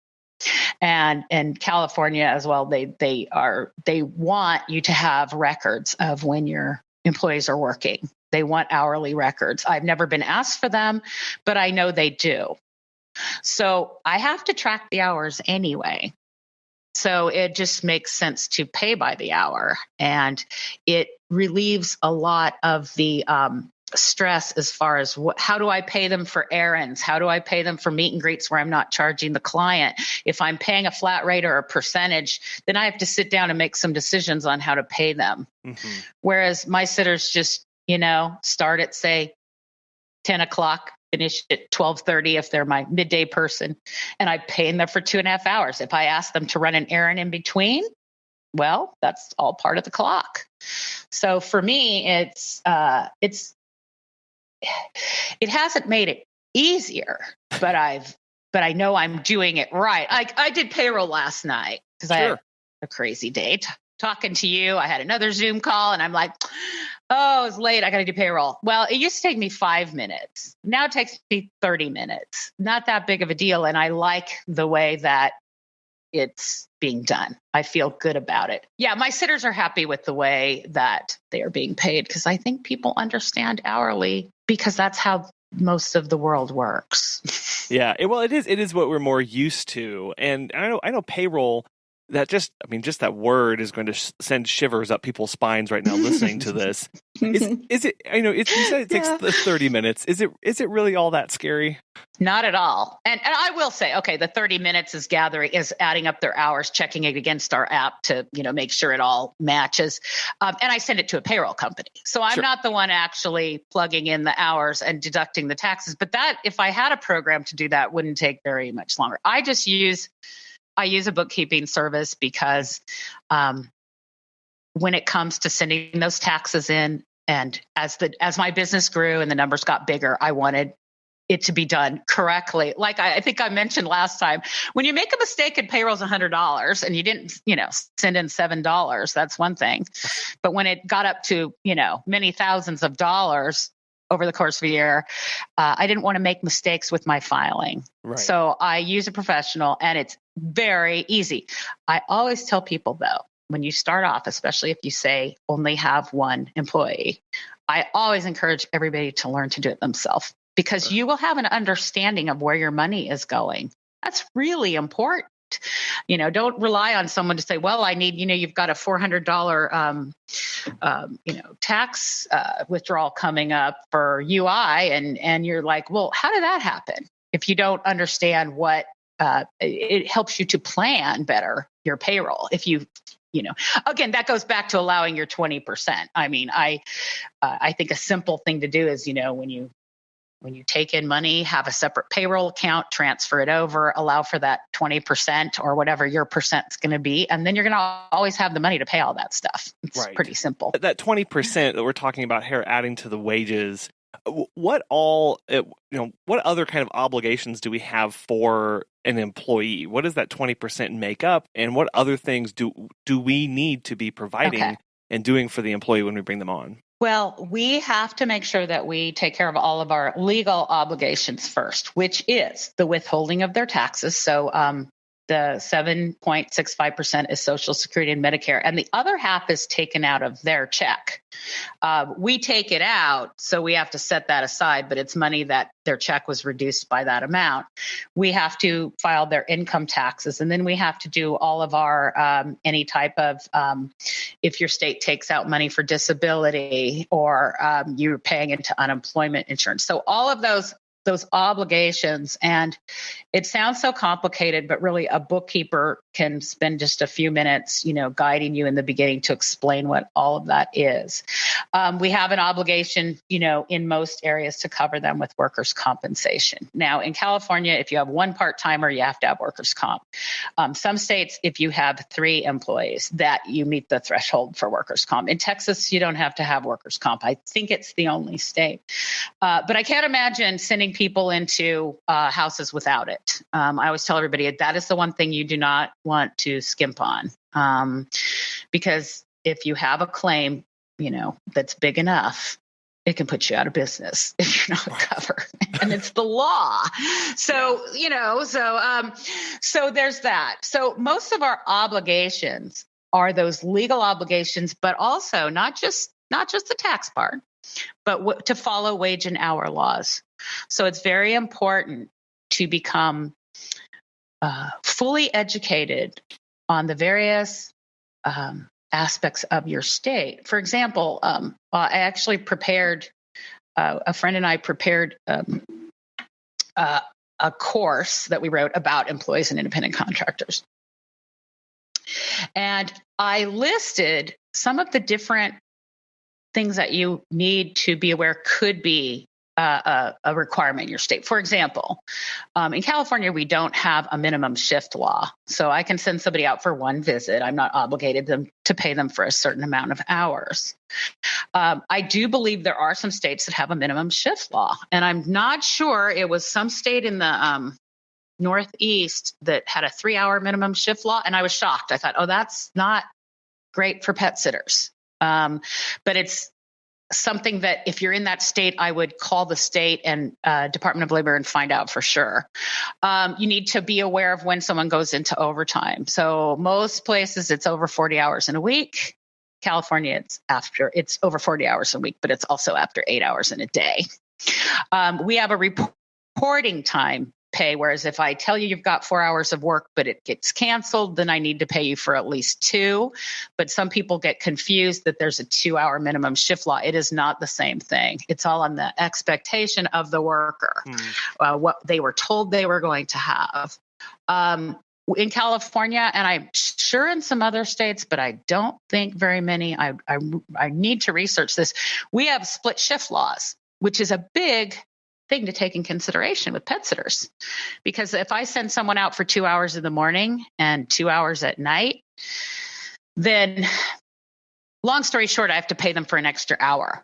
And in California as well, they want you to have records of when your employees are working. They want hourly records. I've never been asked for them, but I know they do. So I have to track the hours anyway. So it just makes sense to pay by the hour, and it relieves a lot of the stress as far as how do I pay them for errands? How do I pay them for meet and greets where I'm not charging the client? If I'm paying a flat rate or a percentage, then I have to sit down and make some decisions on how to pay them. Mm-hmm. Whereas my sitters just, start at, say, 10 o'clock, finish at 12:30 if they're my midday person, and I pay them for 2.5 hours. If I ask them to run an errand in between, well, that's all part of the clock. So for me, it hasn't made it easier, but I know I'm doing it right. I did payroll last night because I had a crazy day talking to you. I had another Zoom call and I'm like, oh, it's late. I got to do payroll. Well, it used to take me 5 minutes. Now it takes me 30 minutes. Not that big of a deal. And I like the way that it's being done. I feel good about it. Yeah, my sitters are happy with the way that they are being paid because I think people understand hourly because that's how most of the world works. Yeah, it is what we're more used to. And I know payroll, that just that word is going to send shivers up people's spines right now listening to this. Is it, you said it takes 30 minutes. Is it really all that scary? Not at all. And I will say, okay, the 30 minutes is adding up their hours, checking it against our app to, make sure it all matches. And I send it to a payroll company. So I'm not the one actually plugging in the hours and deducting the taxes. But that, if I had a program to do that, wouldn't take very much longer. I use a bookkeeping service because when it comes to sending those taxes in, And as my business grew and the numbers got bigger, I wanted it to be done correctly. Like I think I mentioned last time, when you make a mistake and payroll's $100 and you didn't, send in $7, that's one thing. But when it got up to, many thousands of dollars over the course of a year, I didn't want to make mistakes with my filing. Right. So I use a professional, and it's very easy. I always tell people, though, when you start off, especially if you say only have one employee, I always encourage everybody to learn to do it themselves, because you will have an understanding of where your money is going. That's really important. Don't rely on someone to say, well, I need, you've got a $400, tax withdrawal coming up for UI. And you're like, well, how did that happen? If you don't understand what, it helps you to plan better your payroll. If you, again, that goes back to allowing your 20%. I mean, I think a simple thing to do is, when you take in money, have a separate payroll account, transfer it over, allow for that 20% or whatever your percent's going to be. And then you're going to always have the money to pay all that stuff. It's pretty simple. That 20% that we're talking about here, adding to the wages, what other kind of obligations do we have for an employee? What does that 20% make up? And what other things do we need to be providing and doing for the employee when we bring them on? Well, we have to make sure that we take care of all of our legal obligations first, which is the withholding of their taxes. So the 7.65% is Social Security and Medicare, and the other half is taken out of their check. We take it out, so we have to set that aside, but it's money that their check was reduced by that amount. We have to file their income taxes, and then we have to do all of our any type of, if your state takes out money for disability or you're paying into unemployment insurance. So all of those obligations. And it sounds so complicated, but really a bookkeeper can spend just a few minutes, guiding you in the beginning to explain what all of that is. We have an obligation, in most areas to cover them with workers' compensation. Now, in California, if you have one part-timer, you have to have workers' comp. Some states, if you have 3 employees, that you meet the threshold for workers' comp. In Texas, you don't have to have workers' comp. I think it's the only state. But I can't imagine sending people into houses without it. I always tell everybody that is the one thing you do not want to skimp on, because if you have a claim, that's big enough, it can put you out of business if you're not covered, and it's the law. So, so there's that. So most of our obligations are those legal obligations, but also not just the tax part, but to follow wage and hour laws. So it's very important to become fully educated on the various aspects of your state. For example, I actually prepared, a friend and I prepared a course that we wrote about employees and independent contractors. And I listed some of the different things that you need to be aware could be a requirement in your state. For example, in California, we don't have a minimum shift law. So I can send somebody out for one visit. I'm not obligated to pay them for a certain amount of hours. I do believe there are some states that have a minimum shift law. And I'm not sure, it was some state in the Northeast that had a 3-hour minimum shift law. And I was shocked. I thought, that's not great for pet sitters. But it's something that if you're in that state, I would call the state and Department of Labor and find out for sure. You need to be aware of when someone goes into overtime. So most places it's over 40 hours in a week. California, it's over 40 hours a week, but it's also after 8 hours in a day. We have a reporting time pay, whereas if I tell you you've got 4 hours of work, but it gets canceled, then I need to pay you for at least 2. But some people get confused that there's a 2-hour minimum shift law. It is not the same thing. It's all on the expectation of the worker, what they were told they were going to have. In California, and I'm sure in some other states, but I don't think very many, I need to research this. We have split shift laws, which is a big thing to take in consideration with pet sitters. Because if I send someone out for 2 hours in the morning and 2 hours at night, then long story short, I have to pay them for an extra hour.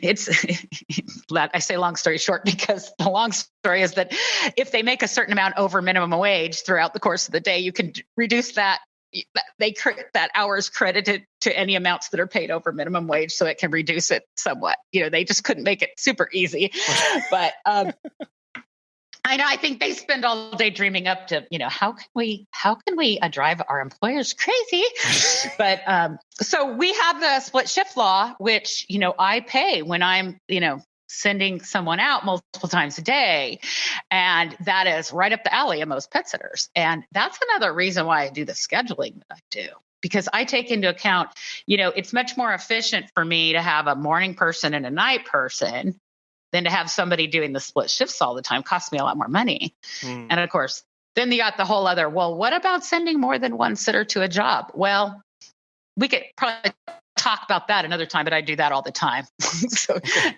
I say long story short because the long story is that if they make a certain amount over minimum wage throughout the course of the day, you can reduce that. That hour is credited to any amounts that are paid over minimum wage, so it can reduce it somewhat. They just couldn't make it super easy, but I know. I think they spend all day dreaming up to, how can we drive our employers crazy? But so we have the split shift law, which I pay when I'm sending someone out multiple times a day, and that is right up the alley of most pet sitters. And that's another reason why I do the scheduling that I do, because I take into account, it's much more efficient for me to have a morning person and a night person than to have somebody doing the split shifts all the time. Costs me a lot more money. And of course, then you got the whole other, well, what about sending more than one sitter to a job? Well, we could probably talk about that another time, but I do that all the time.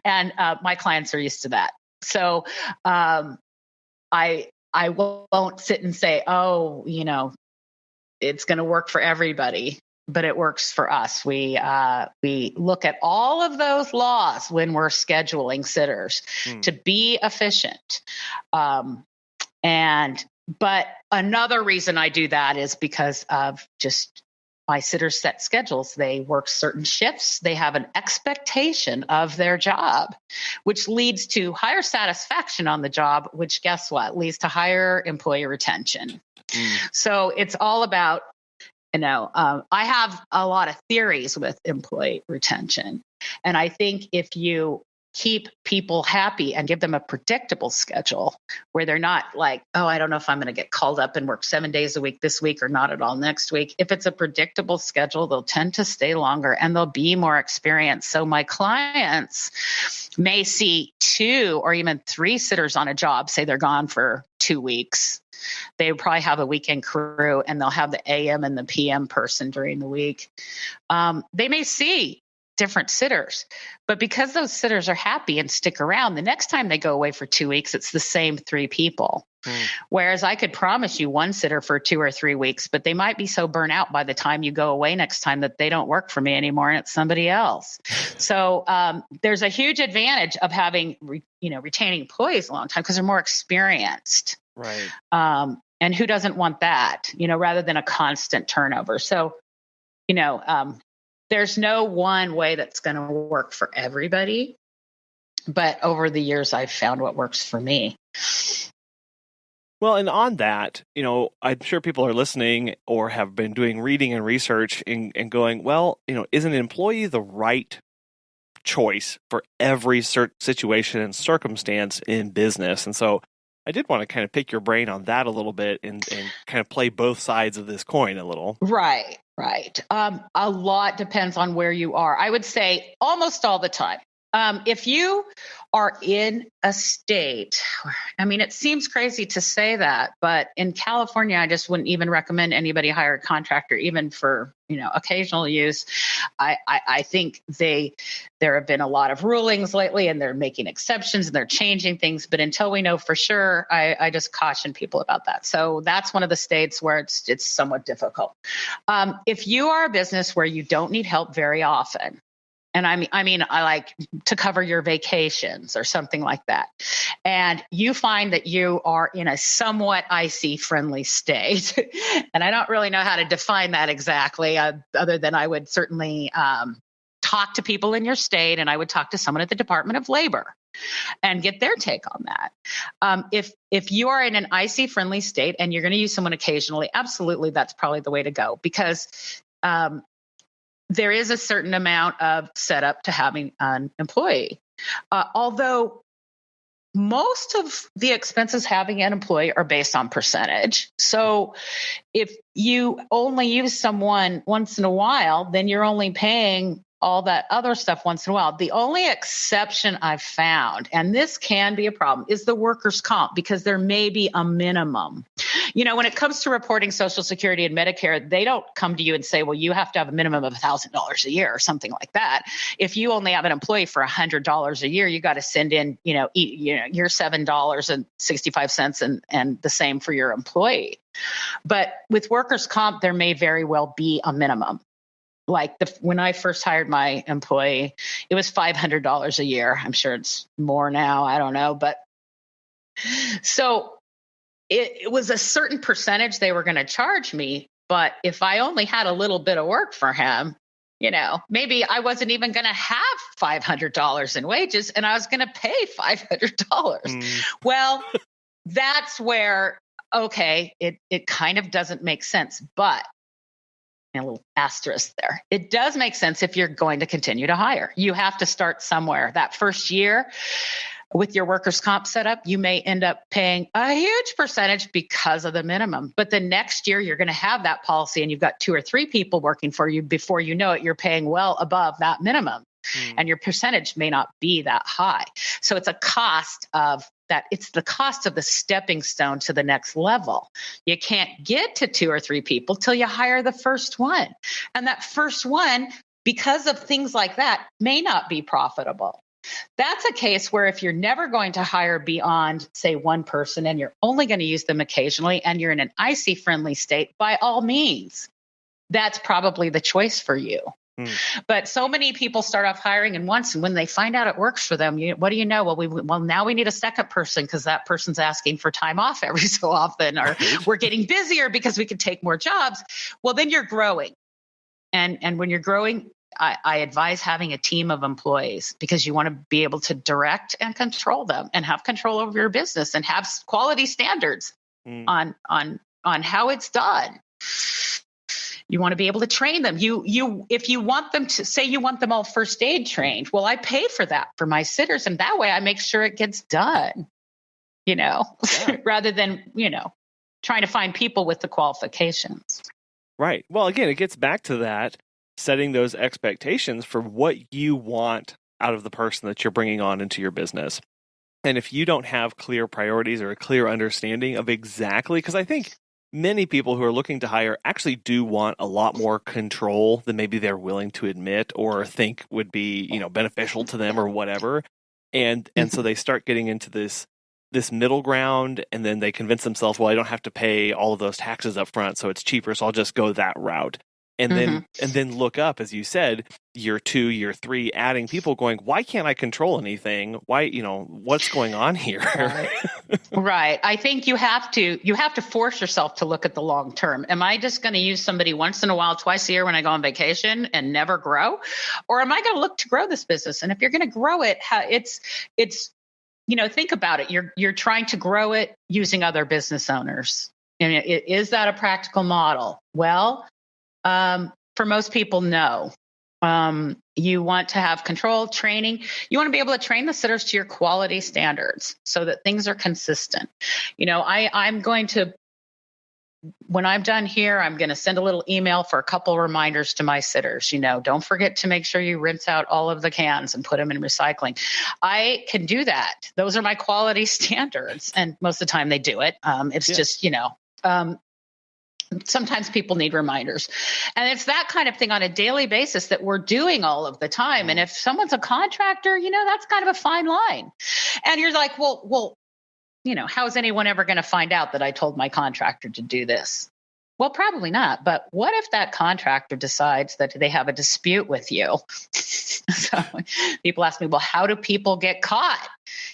And my clients are used to that. So I won't sit and say, oh, it's going to work for everybody, but it works for us. We look at all of those laws when we're scheduling sitters to be efficient. But another reason I do that is because of just my sitters set schedules. They work certain shifts. They have an expectation of their job, which leads to higher satisfaction on the job, which guess what? Leads to higher employee retention. So it's all about, I have a lot of theories with employee retention. And I think if you keep people happy and give them a predictable schedule where they're not like, oh, I don't know if I'm going to get called up and work 7 days a week this week or not at all next week. If it's a predictable schedule, they'll tend to stay longer and they'll be more experienced. So my clients may see 2 or even 3 sitters on a job, say they're gone for 2 weeks. They probably have a weekend crew and they'll have the AM and the PM person during the week. They may see different sitters, but because those sitters are happy and stick around, the next time they go away for 2 weeks, it's the same 3 people. Whereas I could promise you one sitter for 2 or 3 weeks, but they might be so burnt out by the time you go away next time that they don't work for me anymore and it's somebody else. So there's a huge advantage of having, retaining employees a long time because they're more experienced. Right. And who doesn't want that, rather than a constant turnover. So, there's no one way that's going to work for everybody. But over the years, I've found what works for me. Well, and on that, I'm sure people are listening or have been doing reading and research and going, well, is an employee the right choice for every situation and circumstance in business? And so I did want to kind of pick your brain on that a little bit and kind of play both sides of this coin a little. Right. A lot depends on where you are. I would say almost all the time. If you are in a state, it seems crazy to say that, but in California, I just wouldn't even recommend anybody hire a contractor, even for, occasional use. I think there have been a lot of rulings lately and they're making exceptions and they're changing things. But until we know for sure, I just caution people about that. So that's one of the states where it's somewhat difficult. If you are a business where you don't need help very often, and I like to cover your vacations or something like that. And you find that you are in a somewhat IC friendly state. And I don't really know how to define that exactly, other than I would certainly talk to people in your state and I would talk to someone at the Department of Labor and get their take on that. If you are in an IC friendly state and you're going to use someone occasionally, absolutely, that's probably the way to go, because there is a certain amount of setup to having an employee. Although most of the expenses having an employee are based on percentage. So if you only use someone once in a while, then you're only paying all that other stuff once in a while. The only exception I've found, and this can be a problem, is the workers' comp, because there may be a minimum. When it comes to reporting Social Security and Medicare, they don't come to you and say, well, you have to have a minimum of $1,000 a year or something like that. If you only have an employee for $100 a year, you got to send in, your $7.65 and the same for your employee. But with workers' comp, there may very well be a minimum. like when I first hired my employee, it was $500 a year. I'm sure it's more now. I don't know. But so it was a certain percentage they were going to charge me. But if I only had a little bit of work for him, maybe I wasn't even going to have $500 in wages and I was going to pay $500. Well, that's where, okay, it kind of doesn't make sense, but a little asterisk there. It does make sense if you're going to continue to hire. You have to start somewhere. That first year with your workers' comp setup, you may end up paying a huge percentage because of the minimum. But the next year, you're going to have that policy and you've got 2 or 3 people working for you. Before you know it, you're paying well above that minimum. And your percentage may not be that high. So it's a cost of that. It's the cost of the stepping stone to the next level. You can't get to 2 or 3 people till you hire the first one. And that first one, because of things like that, may not be profitable. That's a case where if you're never going to hire beyond, say, 1 person and you're only going to use them occasionally and you're in an IC friendly state, by all means, that's probably the choice for you. But so many people start off hiring and once, and when they find out it works for them, what do you know? Well, now we need a second person because that person's asking for time off every so often, or we're getting busier because we can take more jobs. Well, then you're growing. And when you're growing, I advise having a team of employees because you want to be able to direct and control them and have control over your business and have quality standards on how it's done. You want to be able to train them. If you want them to say you want them all first aid trained, well, I pay for that for my sitters. And that way I make sure it gets done, rather than, trying to find people with the qualifications. Right. Well, again, it gets back to that, setting those expectations for what you want out of the person that you're bringing on into your business. And if you don't have clear priorities or a clear understanding of exactly, because I think many people who are looking to hire actually do want a lot more control than maybe they're willing to admit or think would be, beneficial to them or whatever. And so they start getting into this middle ground, and then they convince themselves, well, I don't have to pay all of those taxes up front, so it's cheaper, so I'll just go that route. And then look up, as you said, year 2, year 3, adding people going, why can't I control anything? Why, what's going on here? Right. I think you have to force yourself to look at the long term. Am I just going to use somebody once in a while, twice a year when I go on vacation and never grow? Or am I going to look to grow this business? And if you're going to grow it, it's think about it. You're trying to grow it using other business owners. And is that a practical model? Well, for most people, no. You want to have control, training. You want to be able to train the sitters to your quality standards so that things are consistent. I'm going to, when I'm done here, I'm going to send a little email for a couple reminders to my sitters. Don't forget to make sure you rinse out all of the cans and put them in recycling. I can do that. Those are my quality standards. And most of the time they do it. Just, sometimes people need reminders. And it's that kind of thing on a daily basis that we're doing all of the time. And if someone's a contractor, that's kind of a fine line. And you're like, well, how is anyone ever going to find out that I told my contractor to do this? Well, probably not. But what if that contractor decides that they have a dispute with you? So people ask me, well, how do people get caught?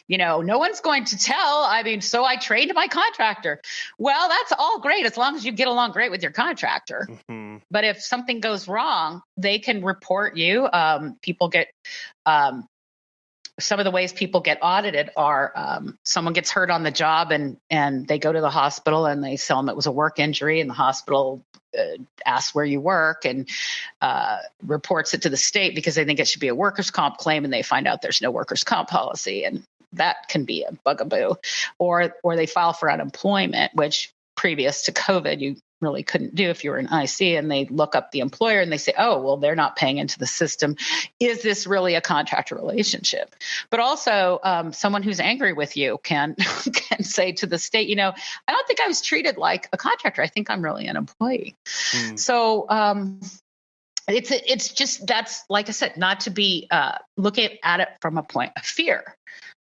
No one's going to tell. So I trained my contractor. Well, that's all great as long as you get along great with your contractor. Mm-hmm. But if something goes wrong, they can report you. People get some of the ways people get audited are someone gets hurt on the job and they go to the hospital and they tell them it was a work injury, and the hospital asks where you work and reports it to the state because they think it should be a workers' comp claim, and they find out there's no workers' comp policy, and that can be a bugaboo. Or they file for unemployment, which previous to COVID you really couldn't do if you were an IC, and they look up the employer and they say, oh, well, they're not paying into the system. Is this really a contractor relationship? But also someone who's angry with you can say to the state, I don't think I was treated like a contractor. I think I'm really an employee. So it's just, that's, like I said, not to be looking at it from a point of fear,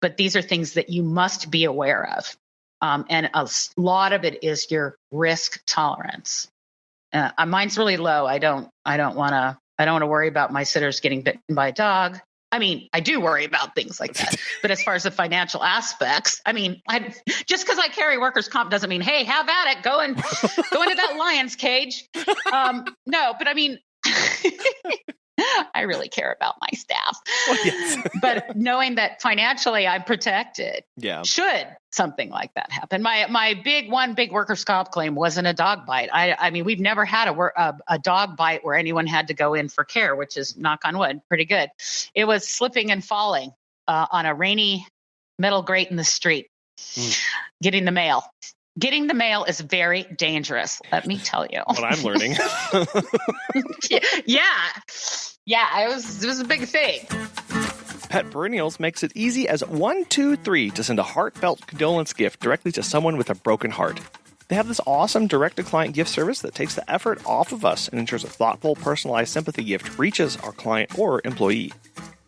but these are things that you must be aware of. And a lot of it is your risk tolerance. Mine's really low. I don't want to I don't want to worry about my sitters getting bitten by a dog. I mean, I do worry about things like that. But as far as the financial aspects, I mean, just because I carry workers' comp doesn't mean, hey, have at it. Go into that lion's cage. No, but I mean, I really care about my staff. Well, yes. But knowing that financially I'm protected, Yeah. should something like that happen. My big workers' comp claim wasn't a dog bite. I mean, we've never had a dog bite where anyone had to go in for care, which is, knock on wood, pretty good. It was slipping and falling on a rainy metal grate in the street, getting the mail. Getting the mail is very dangerous, let me tell you. What I'm learning. Yeah, it was a big thing. Pet Perennials makes it easy as 1, 2, 3 to send a heartfelt condolence gift directly to someone with a broken heart. They have this awesome direct-to-client gift service that takes the effort off of us and ensures a thoughtful, personalized sympathy gift reaches our client or employee.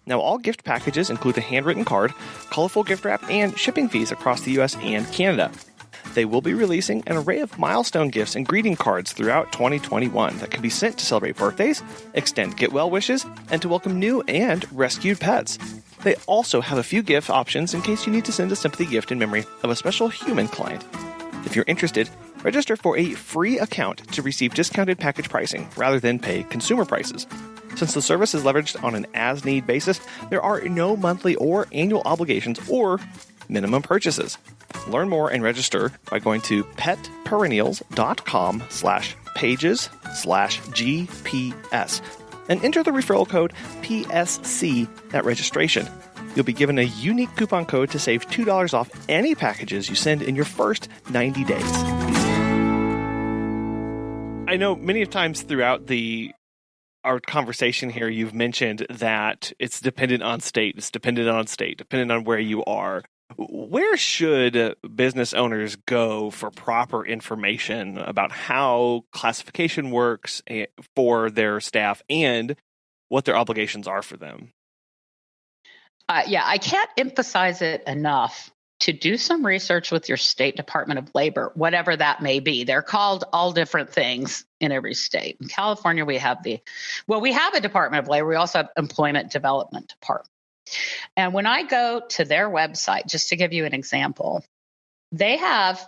Now, all gift packages include a handwritten card, colorful gift wrap, and shipping fees across the U.S. and Canada. They will be releasing an array of milestone gifts and greeting cards throughout 2021 that can be sent to celebrate birthdays, extend get well wishes, and to welcome new and rescued pets. They also have a few gift options in case you need to send a sympathy gift in memory of a special human client. If you're interested, register for a free account to receive discounted package pricing rather than pay consumer prices. Since the service is leveraged on an as-need basis, there are no monthly or annual obligations or minimum purchases. Learn more and register by going to petperennials.com/pages/GPS and enter the referral code PSC at registration. You'll be given a unique coupon code to save $2 off any packages you send in your first 90 days. I know many times throughout our conversation here, you've mentioned that it's dependent on state. It's dependent on where you are. Where should business owners go for proper information about how classification works for their staff and what their obligations are for them? I can't emphasize it enough to do some research with your state Department of Labor, whatever that may be. They're called all different things in every state. In California, we have a Department of Labor. We also have Employment Development Department. And when I go to their website, just to give you an example, they have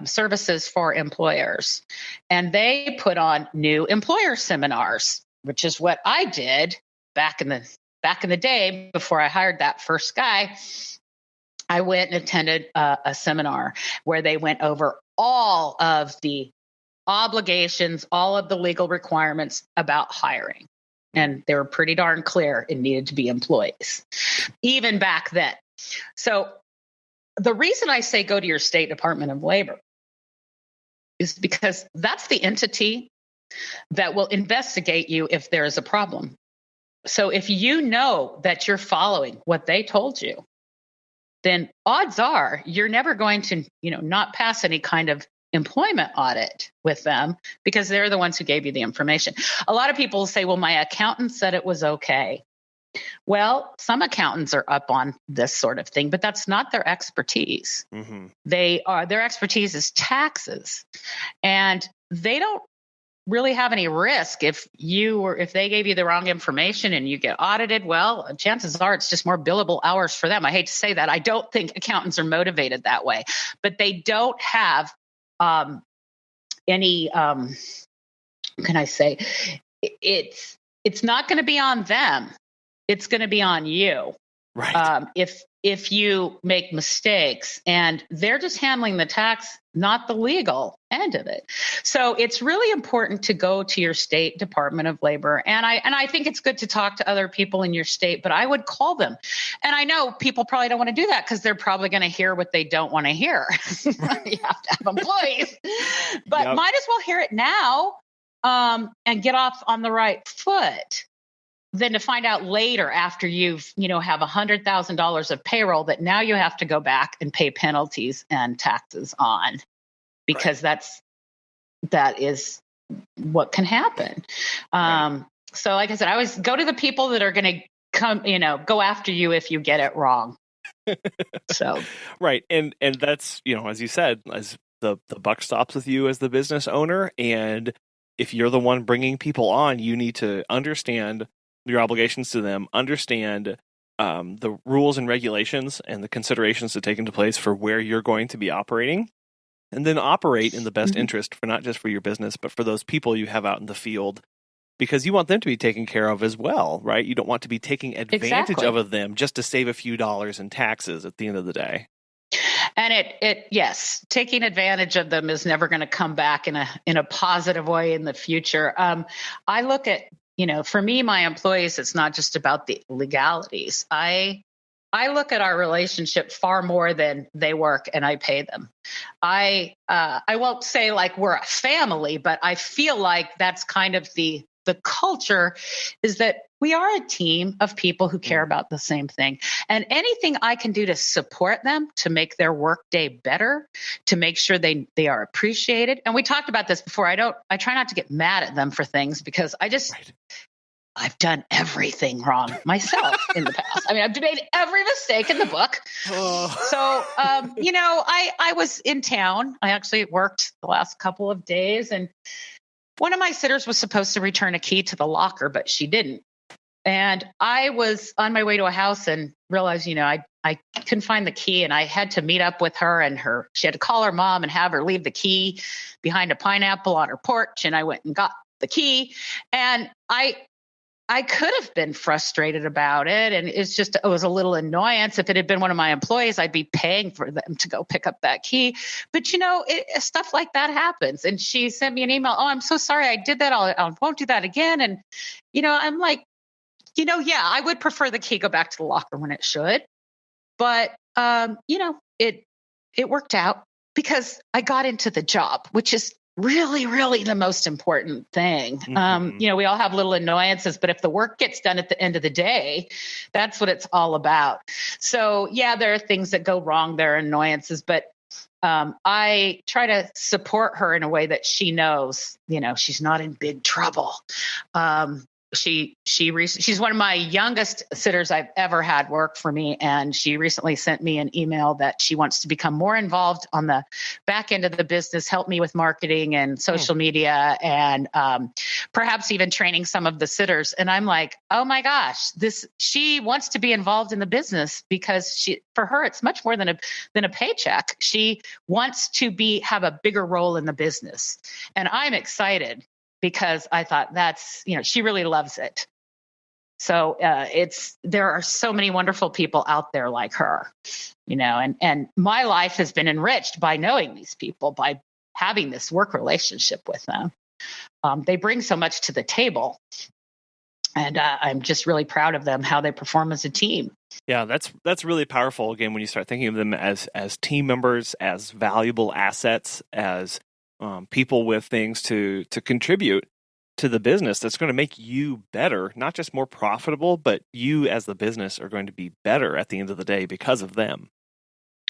services for employers, and they put on new employer seminars, which is what I did back in the day before I hired that first guy. I went and attended a seminar where they went over all of the obligations, all of the legal requirements about hiring. And they were pretty darn clear it needed to be employees, even back then. So the reason I say go to your state Department of Labor is because that's the entity that will investigate you if there is a problem. So if you know that you're following what they told you, then odds are you're never going to, not pass any kind of employment audit with them because they're the ones who gave you the information. A lot of people say, well, my accountant said it was okay. Well, some accountants are up on this sort of thing, but that's not their expertise. Mm-hmm. Their expertise is taxes, and they don't really have any risk if they gave you the wrong information and you get audited. Well, chances are it's just more billable hours for them. I hate to say that. I don't think accountants are motivated that way, but they don't have any, can I say, it's not going to be on them. It's going to be on you. Right. If you make mistakes, and they're just handling the tax, not the legal end of it. So it's really important to go to your state Department of Labor. And I think it's good to talk to other people in your state, but I would call them. And I know people probably don't want to do that because they're probably going to hear what they don't want to hear. You have to have employees, but might as well hear it now and get off on the right foot than to find out later after you've, have $100,000 of payroll that now you have to go back and pay penalties and taxes on, because right. that is what can happen. Right. So like I said, I always go to the people that are going to come, go after you if you get it wrong. So, right. And that's, as you said, as the buck stops with you as the business owner. And if you're the one bringing people on, you need to understand your obligations to them, understand the rules and regulations and the considerations to take into place for where you're going to be operating, and then operate in the best interest for not just for your business, but for those people you have out in the field, because you want them to be taken care of as well, right? You don't want to be taking advantage of them just to save a few dollars in taxes at the end of the day. And yes, taking advantage of them is never going to come back in a positive way in the future. I look at, for me, my employees, it's not just about the legalities. I look at our relationship far more than they work and I pay them. I won't say like we're a family, but I feel like that's kind of the culture, is that we are a team of people who care about the same thing. And anything I can do to support them, to make their workday better, to make sure they are appreciated. And we talked about this before. I try not to get mad at them for things, because I've done everything wrong myself in the past. I mean, I've made every mistake in the book. So, I was in town. I actually worked the last couple of days, and one of my sitters was supposed to return a key to the locker, but she didn't. And I was on my way to a house and realized, I couldn't find the key, and I had to meet up with her, and she had to call her mom and have her leave the key behind a pineapple on her porch. And I went and got the key, and I could have been frustrated about it. And it was a little annoyance. If it had been one of my employees, I'd be paying for them to go pick up that key. But, stuff like that happens. And she sent me an email. Oh, I'm so sorry I did that. I won't do that again. And, I'm like, I would prefer the key go back to the locker when it should. But, it worked out because I got into the job, which is really, really the most important thing. We all have little annoyances, but if the work gets done at the end of the day, that's what it's all about. So yeah, there are things that go wrong. There are annoyances, but I try to support her in a way that she knows, she's not in big trouble. She's one of my youngest sitters I've ever had work for me. And she recently sent me an email that she wants to become more involved on the back end of the business, help me with marketing and social media, and perhaps even training some of the sitters. And I'm like, oh my gosh, she wants to be involved in the business, because for her, it's much more than a paycheck. She wants to have a bigger role in the business. And I'm excited, because I thought she really loves it. So there are so many wonderful people out there like her, and my life has been enriched by knowing these people, by having this work relationship with them. They bring so much to the table, and I'm just really proud of them, how they perform as a team. Yeah, that's really powerful. Again, when you start thinking of them as team members, as valuable assets, as people with things to contribute to the business, that's going to make you better, not just more profitable, but you as the business are going to be better at the end of the day because of them.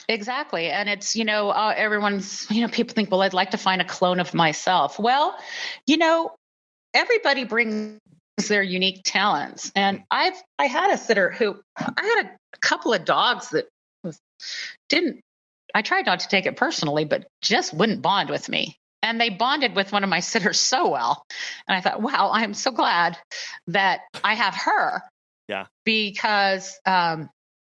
Exactly. And it's, everyone's, people think, well, I'd like to find a clone of myself. Well, everybody brings their unique talents. And I had a sitter I had a couple of dogs that I tried not to take it personally, but just wouldn't bond with me. And they bonded with one of my sitters so well. And I thought, wow, I'm so glad that I have her. Yeah. Because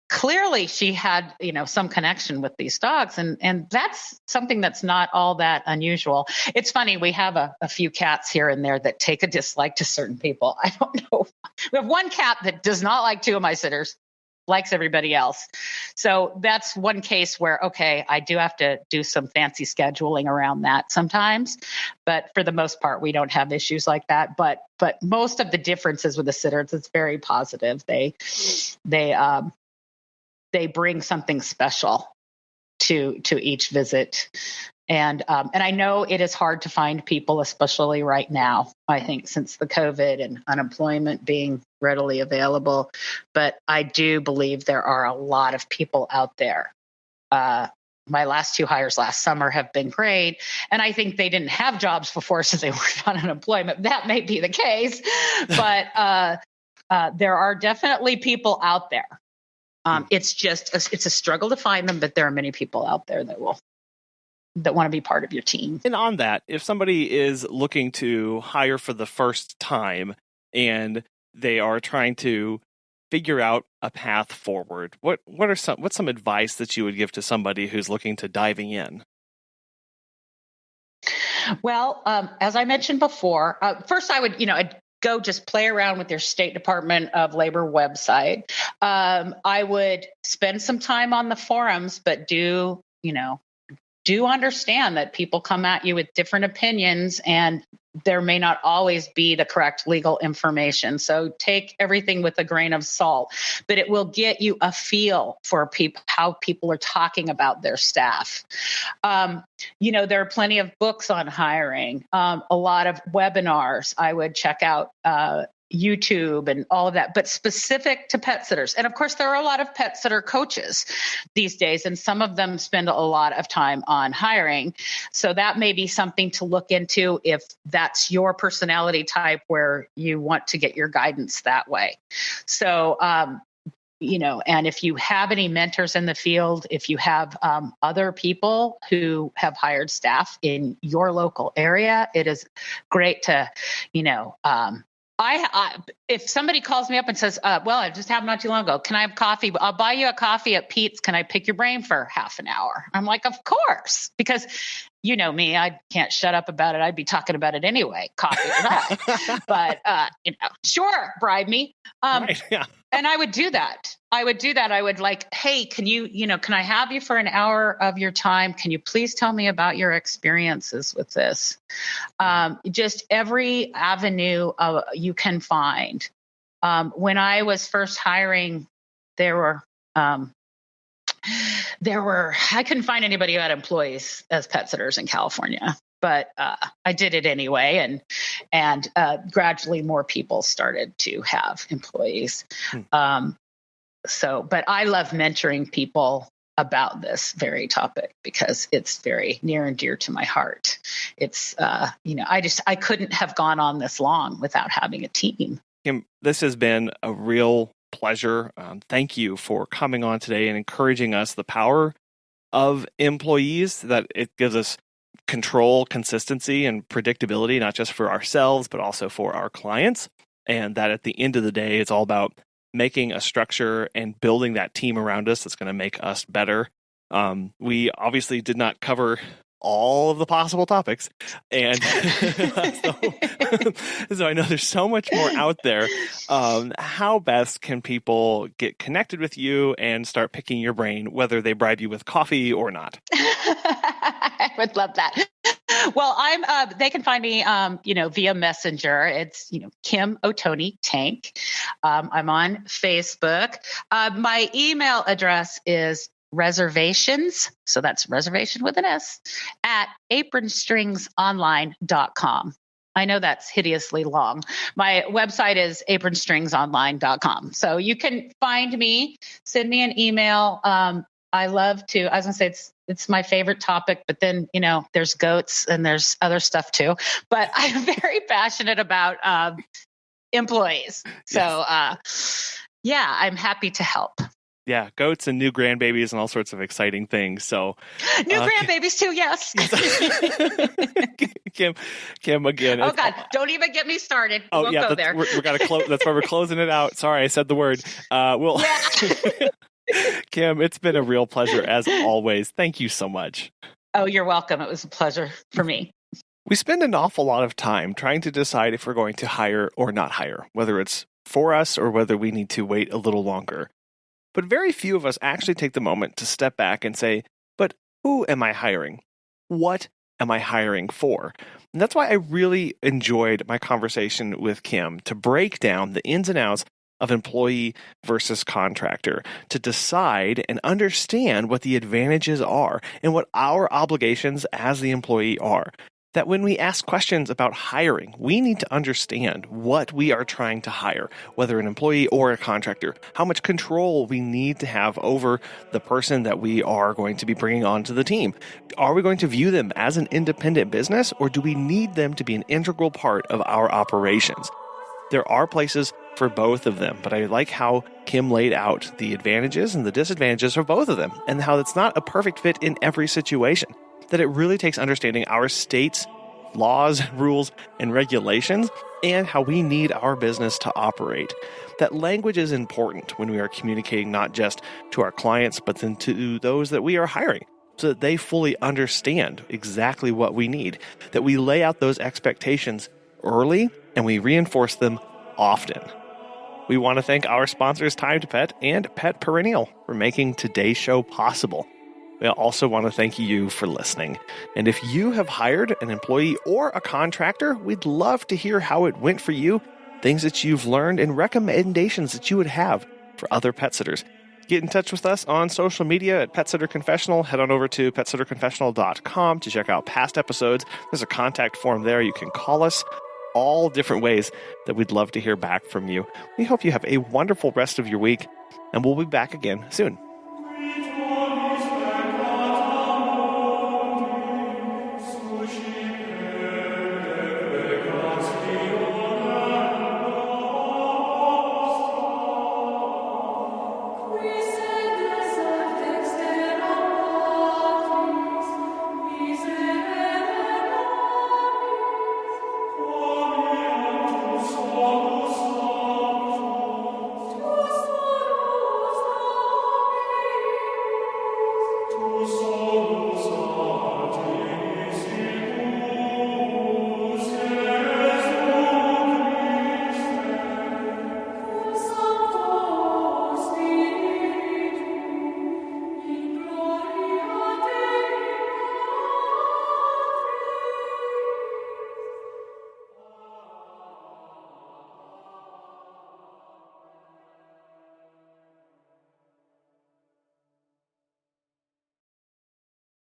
clearly she had, some connection with these dogs. And that's something that's not all that unusual. It's funny. We have a few cats here and there that take a dislike to certain people. I don't know. We have one cat that does not like two of my sitters, likes everybody else. So that's one case where, okay, I do have to do some fancy scheduling around that sometimes. But for the most part, we don't have issues like that. But most of the differences with the sitters, it's very positive. They bring something special to each visit. And I know it is hard to find people, especially right now, I think, since the COVID and unemployment being readily available. But I do believe there are a lot of people out there. My last two hires last summer have been great. And I think they didn't have jobs before, so they weren't on unemployment. That may be the case. But there are definitely people out there. It's a struggle to find them, but there are many people out there that will that want to be part of your team. And on that, if somebody is looking to hire for the first time and they are trying to figure out a path forward, what's some advice that you would give to somebody who's looking to diving in? Well, as I mentioned before, first I would, I'd go just play around with your State Department of Labor website. I would spend some time on the forums, but do understand that people come at you with different opinions and there may not always be the correct legal information. So take everything with a grain of salt, but it will get you a feel for how people are talking about their staff. There are plenty of books on hiring, a lot of webinars. I would check out YouTube and all of that, but specific to pet sitters. And of course, there are a lot of pet sitter coaches these days, and some of them spend a lot of time on hiring. So that may be something to look into if that's your personality type where you want to get your guidance that way. So, and if you have any mentors in the field, if you have other people who have hired staff in your local area, it is great to, if somebody calls me up and says, I just happened not too long ago, can I have coffee? I'll buy you a coffee at Pete's. Can I pick your brain for half an hour? I'm like, of course, because you know me, I can't shut up about it. I'd be talking about it anyway, coffee or not. But, sure, bribe me. Right, yeah. And I would do that. I would like, hey, can I have you for an hour of your time? Can you please tell me about your experiences with this? Just every avenue you can find. When I was first hiring, I couldn't find anybody who had employees as pet sitters in California, but I did it anyway. And gradually more people started to have employees. But I love mentoring people about this very topic because it's very near and dear to my heart. It's, I couldn't have gone on this long without having a team. Kim, this has been a real pleasure. Thank you for coming on today and encouraging us the power of employees, that it gives us control, consistency, and predictability, not just for ourselves, but also for our clients. And that at the end of the day, it's all about making a structure and building that team around us that's going to make us better. We obviously did not cover all of the possible topics. And so I know there's so much more out there. How best can people get connected with you and start picking your brain, whether they bribe you with coffee or not? I would love that. Well, they can find me, via Messenger. It's, Kim Ottone-Tank. I'm on Facebook. My email address is reservations. So that's reservation with an S at apronstringsonline.com. I know that's hideously long. My website is apronstringsonline.com. So you can find me, send me an email. I love to, I was going to say it's my favorite topic, but then, there's goats and there's other stuff too, but I'm very passionate about employees. So I'm happy to help. Yeah, goats and new grandbabies and all sorts of exciting things. So new grandbabies too, yes. Kim again. Oh God, don't even get me started. We won't go there. We got to close. That's why we're closing it out. Sorry, I said the word. Kim, it's been a real pleasure as always. Thank you so much. Oh, you're welcome. It was a pleasure for me. We spend an awful lot of time trying to decide if we're going to hire or not hire, whether it's for us or whether we need to wait a little longer. But very few of us actually take the moment to step back and say, but who am I hiring? What am I hiring for? And that's why I really enjoyed my conversation with Kim to break down the ins and outs of employee versus contractor, to decide and understand what the advantages are and what our obligations as the employee are. That when we ask questions about hiring, we need to understand what we are trying to hire, whether an employee or a contractor, how much control we need to have over the person that we are going to be bringing onto the team. Are we going to view them as an independent business, or do we need them to be an integral part of our operations? There are places for both of them, but I like how Kim laid out the advantages and the disadvantages of both of them, and how it's not a perfect fit in every situation. that it really takes understanding our state's laws, rules, and regulations, and how we need our business to operate. That language is important when we are communicating not just to our clients, but then to those that we are hiring, so that they fully understand exactly what we need, that we lay out those expectations early and we reinforce them often. We want to thank our sponsors, Time to Pet and Pet Perennial, for making today's show possible. We also want to thank you for listening. And if you have hired an employee or a contractor, we'd love to hear how it went for you, things that you've learned, and recommendations that you would have for other pet sitters. Get in touch with us on social media at Pet Sitter Confessional. Head on over to PetSitterConfessional.com to check out past episodes. There's a contact form there. You can call us. All different ways that we'd love to hear back from you. We hope you have a wonderful rest of your week, and we'll be back again soon.